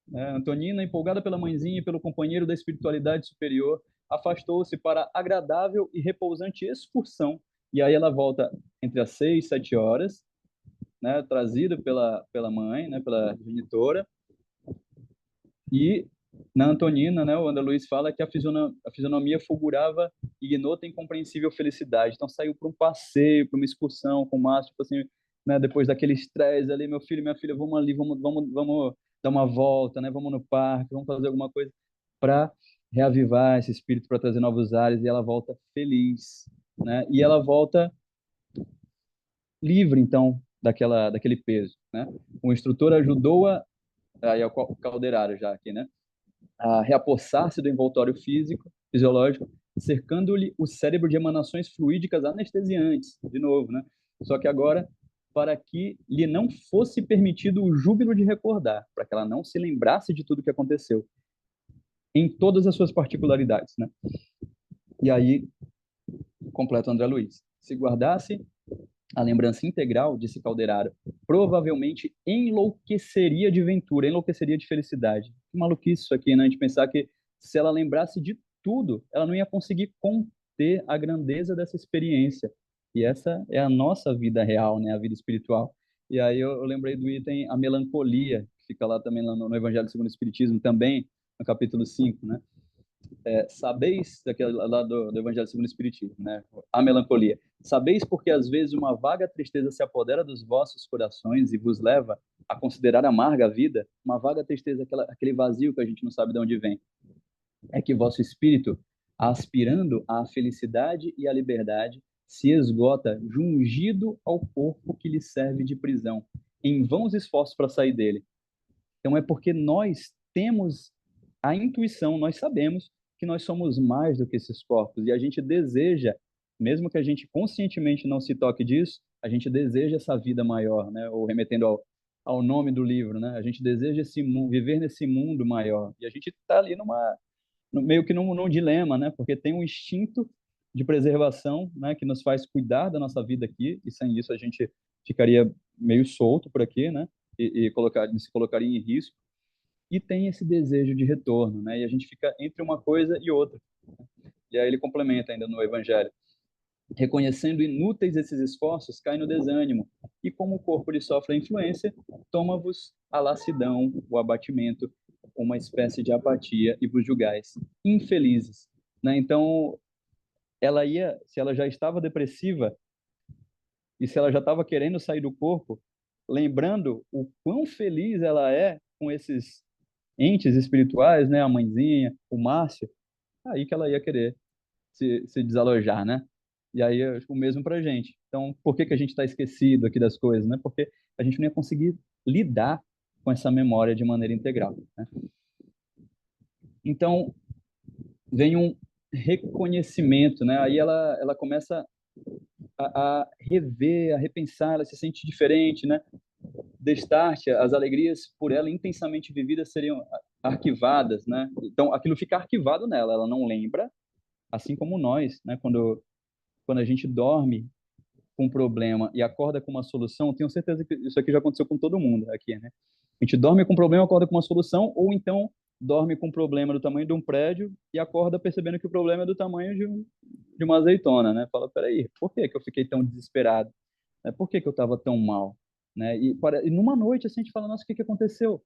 né? Antonina, empolgada pela mãezinha e pelo companheiro da espiritualidade superior, afastou-se para agradável e repousante excursão. E aí ela volta entre as 6 e 7 horas, né, trazida pela mãe, né, pela genitora. E na Antonina, né, o André Luiz fala que a fisionomia fulgurava ignota e incompreensível felicidade. Então saiu para um passeio, para uma excursão com o Márcio, tipo assim, né, depois daquele estresse ali: meu filho, minha filha, vamos ali, vamos dar uma volta, né, vamos no parque, vamos fazer alguma coisa para reavivar esse espírito, para trazer novos ares. E ela volta feliz, né? E ela volta livre, então, daquele peso, né? O instrutor ajudou-a, aí é o Calderaro já aqui, né, a reapossar-se do envoltório fisiológico, cercando-lhe o cérebro de emanações fluídicas anestesiantes, de novo, né? Só que agora, para que lhe não fosse permitido o júbilo de recordar, para que ela não se lembrasse de tudo que aconteceu, em todas as suas particularidades, né? E aí, completa o André Luiz: se guardasse a lembrança integral, disse Calderaro, provavelmente enlouqueceria de ventura, enlouqueceria de felicidade. Que maluquice isso aqui, né? A gente pensar que se ela lembrasse de tudo, ela não ia conseguir conter a grandeza dessa experiência. E essa é a nossa vida real, né? A vida espiritual. E aí eu lembrei do item a melancolia, que fica lá também lá no Evangelho segundo o Espiritismo, também, no capítulo 5, né? Sabeis, daquele lá do Evangelho segundo o Espiritismo, né? A melancolia. Sabeis porque às vezes uma vaga tristeza se apodera dos vossos corações e vos leva a considerar amarga a vida? Uma vaga tristeza, aquele vazio que a gente não sabe de onde vem. É que vosso espírito, aspirando à felicidade e à liberdade, se esgota jungido ao corpo que lhe serve de prisão, em vãos esforços para sair dele. Então é porque nós temos a intuição, nós sabemos que nós somos mais do que esses corpos e a gente deseja, mesmo que a gente conscientemente não se toque disso, a gente deseja essa vida maior, né? Ou remetendo ao nome do livro, né? A gente deseja viver nesse mundo maior e a gente está ali meio que num dilema, né? Porque tem um instinto de preservação, né? Que nos faz cuidar da nossa vida aqui e sem isso a gente ficaria meio solto por aqui, né? E se colocaria em risco, e tem esse desejo de retorno, né? E a gente fica entre uma coisa e outra. E aí ele complementa ainda no Evangelho: reconhecendo inúteis esses esforços, cai no desânimo. E como o corpo lhe sofre a influência, toma-vos a lassidão, o abatimento, uma espécie de apatia e vos julgais infelizes. Né? Então, ela ia, se ela já estava depressiva e se ela já estava querendo sair do corpo, lembrando o quão feliz ela é com esses entes espirituais, né? A mãezinha, o Márcio, aí que ela ia querer se desalojar, né? E aí o mesmo para a gente. Então, por que que a gente está esquecido aqui das coisas, né? Porque a gente não ia conseguir lidar com essa memória de maneira integral, né? Então, vem um reconhecimento, né? Aí ela começa a rever, a repensar, ela se sente diferente, né? Destarte, as alegrias por ela intensamente vividas seriam arquivadas, né? Então, aquilo fica arquivado nela, ela não lembra, assim como nós, né? Quando a gente dorme com um problema e acorda com uma solução, tenho certeza que isso aqui já aconteceu com todo mundo aqui, né? A gente dorme com um problema, acorda com uma solução, ou então dorme com um problema do tamanho de um prédio e acorda percebendo que o problema é do tamanho de uma azeitona, né? Fala, peraí, por que que eu fiquei tão desesperado? Né? Por que que eu estava tão mal? Né? E numa noite, assim, a gente fala, nossa, o que que aconteceu?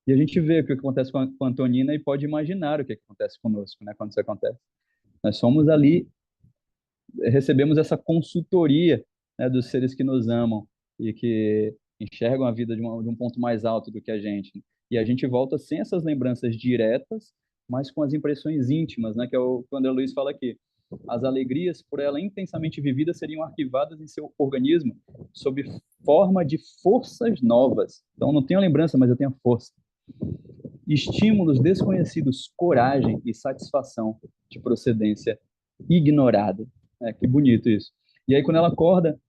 E a gente vê o que acontece com a Antonina e pode imaginar o que que acontece conosco, né? Quando isso acontece. Nós somos ali, recebemos essa consultoria, né, dos seres que nos amam e que enxergam a vida de um ponto mais alto do que a gente. E a gente volta sem essas lembranças diretas, mas com as impressões íntimas, né, que é o que o André Luiz fala aqui. As alegrias por ela intensamente vividas seriam arquivadas em seu organismo sob forma de forças novas. Então não tenho lembrança, mas eu tenho força. Estímulos desconhecidos, coragem e satisfação de procedência ignorada. Que bonito isso. E aí, quando ela acorda,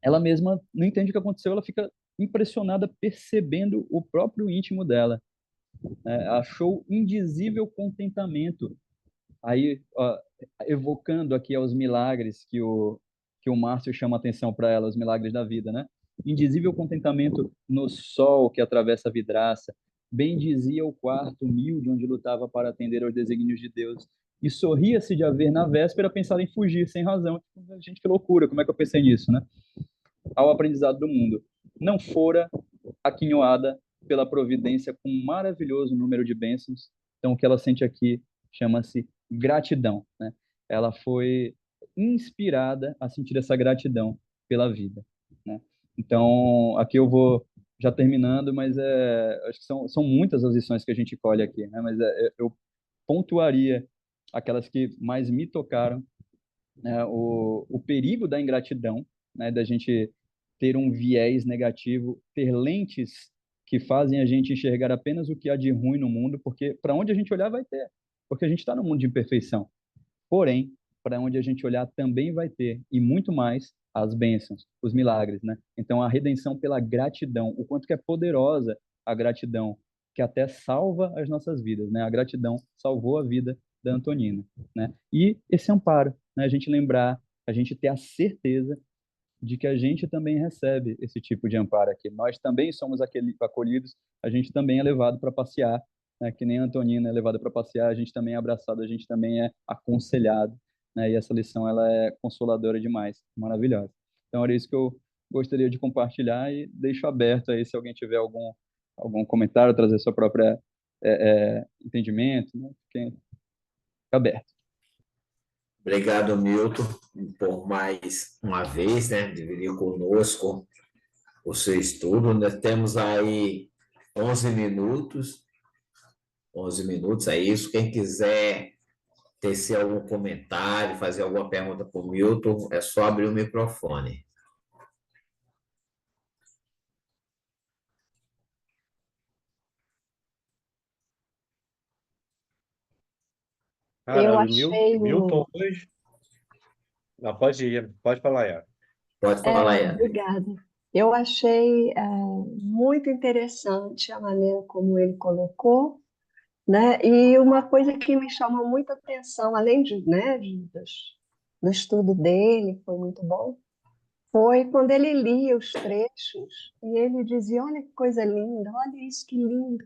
ela mesma não entende o que aconteceu, ela fica impressionada percebendo o próprio íntimo dela. Achou indizível contentamento. Aí, ó, evocando aqui aos milagres que o Márcio chama atenção para ela, os milagres da vida, né? Indizível contentamento no sol que atravessa a vidraça, bem dizia o quarto humilde onde lutava para atender aos desígnios de Deus, e sorria-se de haver na véspera pensado em fugir sem razão. Gente, que loucura, como é que eu pensei nisso, né? Ao aprendizado do mundo. Não fora aquinhoada pela providência com um maravilhoso número de bênçãos. Então, o que ela sente aqui chama-se gratidão, né? Ela foi inspirada a sentir essa gratidão pela vida, né? Então, aqui eu vou já terminando, mas acho que são muitas as lições que a gente colhe aqui, né? Mas eu pontuaria aquelas que mais me tocaram, né? O perigo da ingratidão, né? Da gente ter um viés negativo, ter lentes que fazem a gente enxergar apenas o que há de ruim no mundo, porque para onde a gente olhar vai ter, porque a gente está no mundo de imperfeição. Porém, para onde a gente olhar também vai ter, e muito mais, as bênçãos, os milagres, né? Então, a redenção pela gratidão, o quanto que é poderosa a gratidão, que até salva as nossas vidas, né? A gratidão salvou a vida da Antonina, né? E esse amparo, né? A gente lembrar, a gente ter a certeza de que a gente também recebe esse tipo de amparo aqui. Nós também somos acolhidos, a gente também é levado para passear, né? Que nem a Antonina é levada para passear, a gente também é abraçado, a gente também é aconselhado, né? E essa lição ela é consoladora demais, maravilhosa. Então era isso que eu gostaria de compartilhar e deixo aberto aí se alguém tiver algum comentário, trazer seu próprio entendimento, né? Fiquem aberto. Obrigado, Milton, por mais uma vez, né, dividir conosco o seu estudo. Nós temos aí 11 minutos, 11 minutos, é isso. Quem quiser tecer algum comentário, fazer alguma pergunta para o Milton, é só abrir o microfone. Cara, Eu o achei, Milton hoje. Não, pode ir, pode falar, Yara. Pode falar, Yara. obrigada. Eu achei muito interessante a maneira como ele colocou, né? E uma coisa que me chamou muita atenção, além do estudo dele, foi muito bom, foi quando ele lia os trechos e ele dizia: Olha que coisa linda, olha isso que lindo.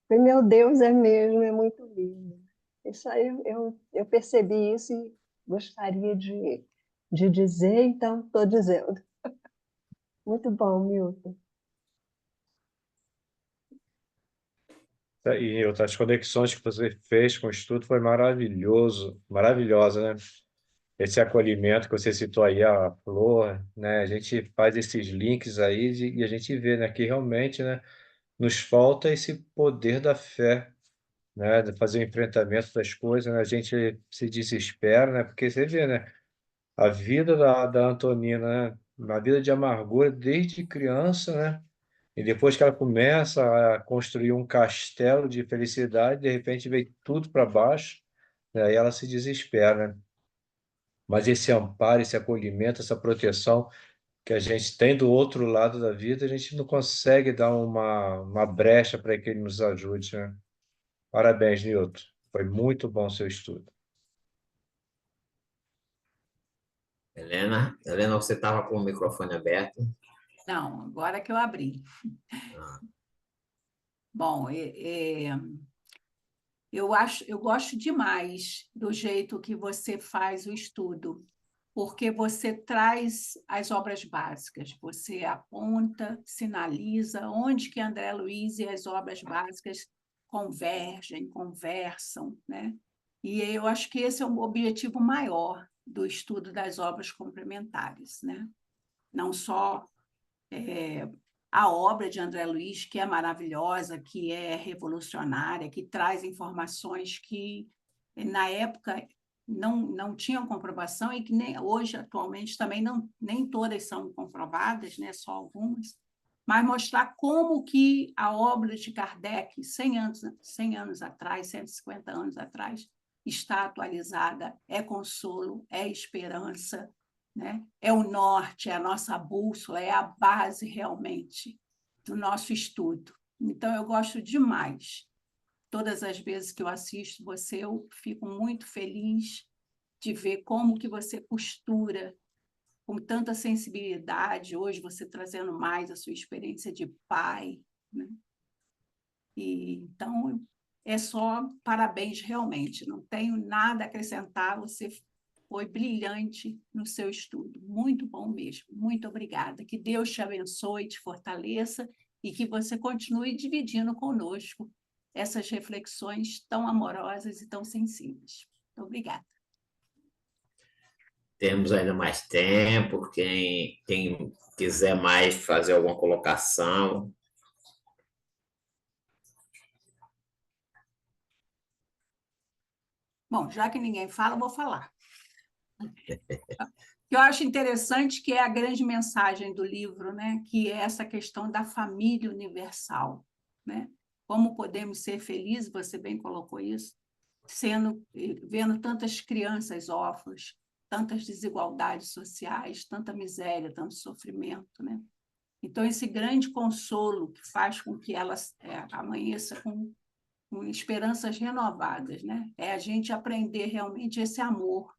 Falei, meu Deus, é mesmo, é muito lindo. Isso aí eu percebi isso e gostaria de de dizer, então estou dizendo. Muito bom, Milton. E outras conexões que você fez com o estudo foi maravilhoso, maravilhosa, né? Esse acolhimento que você citou aí, a Flor, né? A gente faz esses links aí e a gente vê, né, que realmente, né, nos falta esse poder da fé, né, de fazer o enfrentamento das coisas, né? A gente se desespera, né? Porque você vê, né, a vida da Antonina, né? Uma vida de amargura desde criança, né? E depois que ela começa a construir um castelo de felicidade, de repente vem tudo para baixo, né? Aí ela se desespera, né? Mas esse amparo, esse acolhimento, essa proteção que a gente tem do outro lado da vida, a gente não consegue dar uma brecha para que ele nos ajude, né? Parabéns, Nilton. Foi muito bom o seu estudo. Helena, você estava com o microfone aberto. Não, agora que eu abri. Bom, eu gosto demais do jeito que você faz o estudo, porque você traz as obras básicas, você aponta, sinaliza onde que André Luiz e as obras básicas convergem, conversam, né? E eu acho que esse é o objetivo maior do estudo das obras complementares, né? Não só a obra de André Luiz, que é maravilhosa, que é revolucionária, que traz informações que, na época, não tinham comprovação e que nem, hoje, atualmente, também nem todas são comprovadas, né? Só algumas, mas mostrar como que a obra de Kardec, 100 anos atrás, 150 anos atrás, está atualizada, é consolo, é esperança, né? É o norte, é a nossa bússola, é a base realmente do nosso estudo. Então, eu gosto demais. Todas as vezes que eu assisto você, eu fico muito feliz de ver como que você costura com tanta sensibilidade, hoje você trazendo mais a sua experiência de pai, né? E, então, é só parabéns realmente, não tenho nada a acrescentar, você foi brilhante no seu estudo, muito bom mesmo, muito obrigada, que Deus te abençoe, te fortaleça e que você continue dividindo conosco essas reflexões tão amorosas e tão sensíveis. Muito obrigada. Temos ainda mais tempo, quem quiser mais fazer alguma colocação. Bom, já que ninguém fala, eu vou falar. Que eu acho interessante que é a grande mensagem do livro, né? Que é essa questão da família universal, né? Como podemos ser felizes, você bem colocou isso, vendo tantas crianças órfãs, tantas desigualdades sociais, tanta miséria, tanto sofrimento, né? Então, esse grande consolo que faz com que elas amanheça com esperanças renovadas, né? É a gente aprender realmente esse amor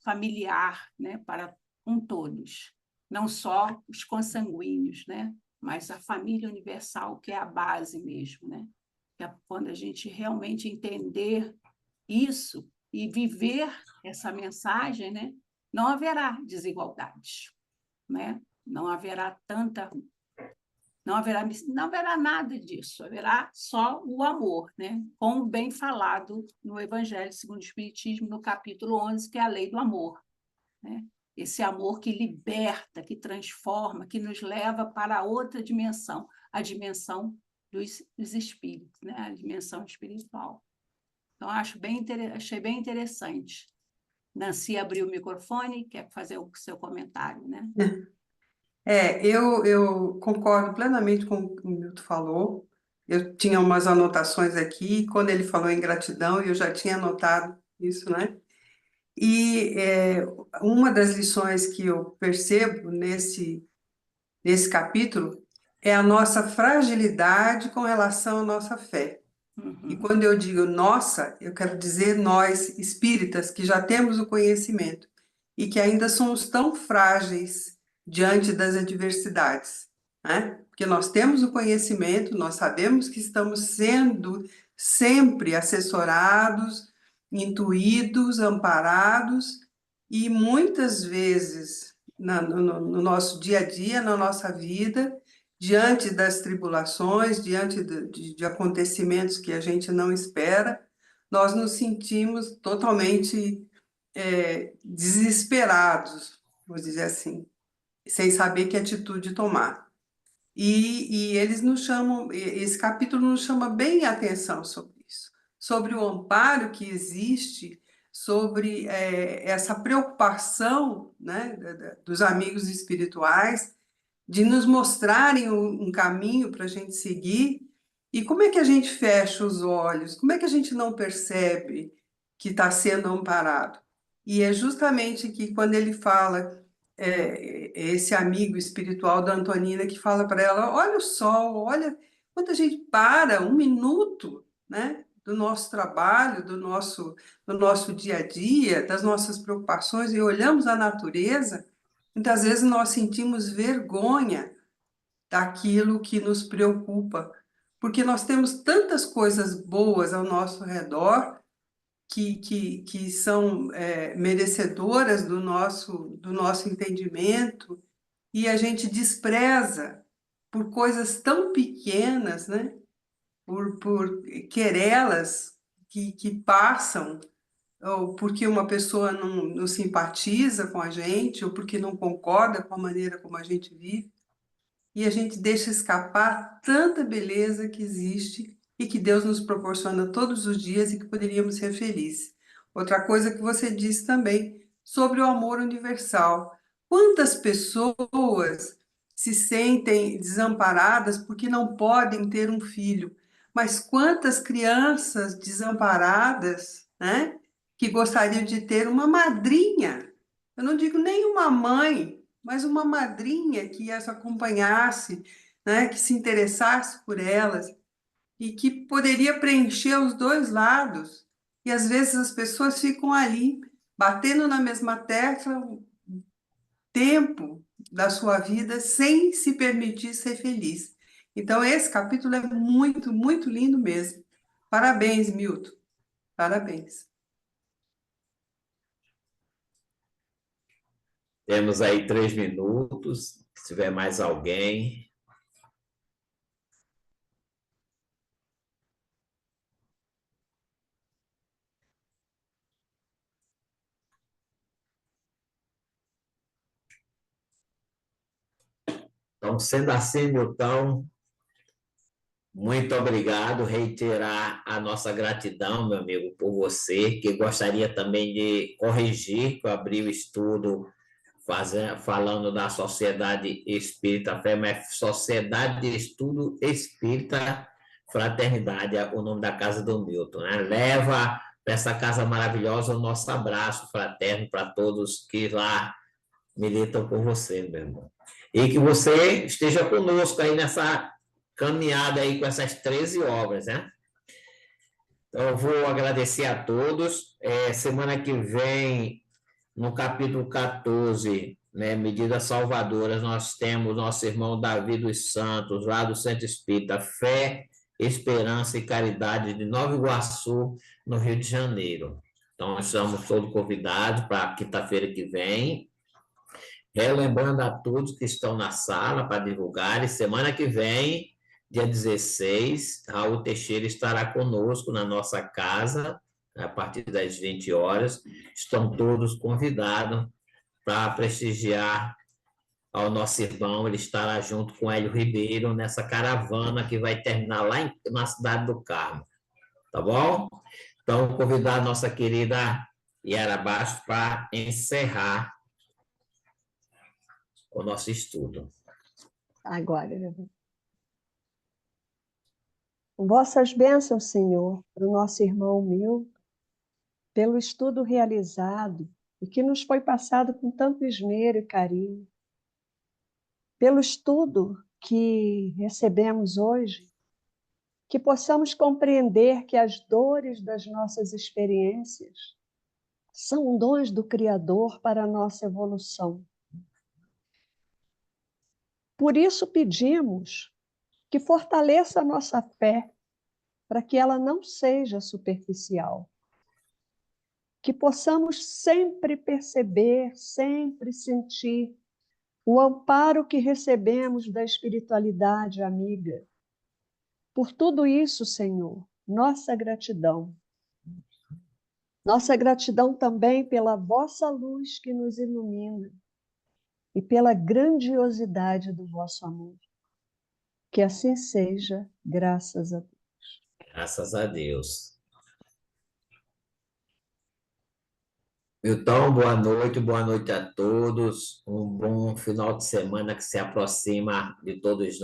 familiar, né? Para com todos, não só os consanguíneos, né? Mas a família universal, que é a base mesmo, né? Que é quando a gente realmente entender isso e viver essa mensagem, né? Não haverá desigualdades, né? Não haverá não haverá nada disso, haverá só o amor, né? Como bem falado no Evangelho segundo o Espiritismo, no capítulo 11, que é a lei do amor, né? Esse amor que liberta, que transforma, que nos leva para outra dimensão, a dimensão dos espíritos, né? A dimensão espiritual. Então, achei bem interessante. Nancy abriu o microfone, quer fazer o seu comentário, né? Eu concordo plenamente com o que o Milton falou. Eu tinha umas anotações aqui, quando ele falou em gratidão, eu já tinha anotado isso, né? E uma das lições que eu percebo nesse capítulo é a nossa fragilidade com relação à nossa fé. E quando eu digo nossa, eu quero dizer nós, espíritas, que já temos o conhecimento e que ainda somos tão frágeis diante das adversidades, né? Porque nós temos o conhecimento, nós sabemos que estamos sendo sempre assessorados, intuídos, amparados, E muitas vezes, no nosso dia a dia, na nossa vida, diante das tribulações, diante de acontecimentos que a gente não espera, nós nos sentimos totalmente desesperados, vou dizer assim, sem saber que atitude tomar. E eles nos chamam, esse capítulo nos chama bem a atenção sobre isso, sobre o amparo que existe, sobre essa preocupação, né, dos amigos espirituais, de nos mostrarem um caminho para a gente seguir. E como é que a gente fecha os olhos? Como é que a gente não percebe que está sendo amparado? E é justamente que quando ele fala, esse amigo espiritual da Antonina que fala para ela, olha o sol, olha quando a gente para um minuto, né, do nosso trabalho, do nosso dia a dia, das nossas preocupações, e olhamos a natureza, muitas vezes nós sentimos vergonha daquilo que nos preocupa, porque nós temos tantas coisas boas ao nosso redor que são merecedoras do nosso entendimento, e a gente despreza por coisas tão pequenas, né? Por querelas que passam, ou porque uma pessoa não simpatiza com a gente, ou porque não concorda com a maneira como a gente vive, e a gente deixa escapar tanta beleza que existe e que Deus nos proporciona todos os dias e que poderíamos ser felizes. Outra coisa que você disse também sobre o amor universal. Quantas pessoas se sentem desamparadas porque não podem ter um filho, mas quantas crianças desamparadas, né, que gostariam de ter uma madrinha. Eu não digo nem uma mãe, mas uma madrinha que as acompanhasse, né, que se interessasse por elas e que poderia preencher os dois lados. E às vezes as pessoas ficam ali, batendo na mesma tecla o tempo da sua vida sem se permitir ser feliz. Então, esse capítulo é muito, muito lindo mesmo. Parabéns, Milton. Parabéns. Temos aí 3 minutos, se tiver mais alguém. Então, sendo assim, Milton, muito obrigado. Reiterar a nossa gratidão, meu amigo, por você, que gostaria também de corrigir, que eu abri o estudo falando da Sociedade Espírita Fé, mas Sociedade de Estudo Espírita Fraternidade, é o nome da casa do Milton, né? Leva para essa casa maravilhosa o nosso abraço fraterno para todos que lá militam por você, meu irmão. E que você esteja conosco aí nessa caminhada aí com essas 13 obras, né? Então, eu vou agradecer a todos. Semana que vem, no capítulo 14, né, Medidas Salvadoras, nós temos nosso irmão Davi dos Santos, lá do Centro Espírita Fé, Esperança e Caridade de Nova Iguaçu, no Rio de Janeiro. Então, nós estamos todos convidados para quinta-feira que vem. Relembrando a todos que estão na sala para divulgar, e semana que vem, dia 16, Raul Teixeira estará conosco na nossa casa, a partir das 20 horas. Estão todos convidados para prestigiar ao nosso irmão. Ele estará junto com Hélio Ribeiro nessa caravana que vai terminar lá na cidade do Carmo. Tá bom? Então, convidar a nossa querida Yara Bastos para encerrar o nosso estudo. Agora, vossas bênçãos, Senhor, para o nosso irmão Milton, pelo estudo realizado e que nos foi passado com tanto esmero e carinho, pelo estudo que recebemos hoje, que possamos compreender que as dores das nossas experiências são dons do Criador para a nossa evolução. Por isso pedimos que fortaleça a nossa fé, para que ela não seja superficial. que possamos sempre perceber, sempre sentir o amparo que recebemos da espiritualidade amiga. Por tudo isso, Senhor, nossa gratidão. Nossa gratidão também pela vossa luz que nos ilumina e pela grandiosidade do vosso amor. Que assim seja, graças a Deus. Graças a Deus. Então, boa noite a todos. Um bom final de semana que se aproxima de todos nós.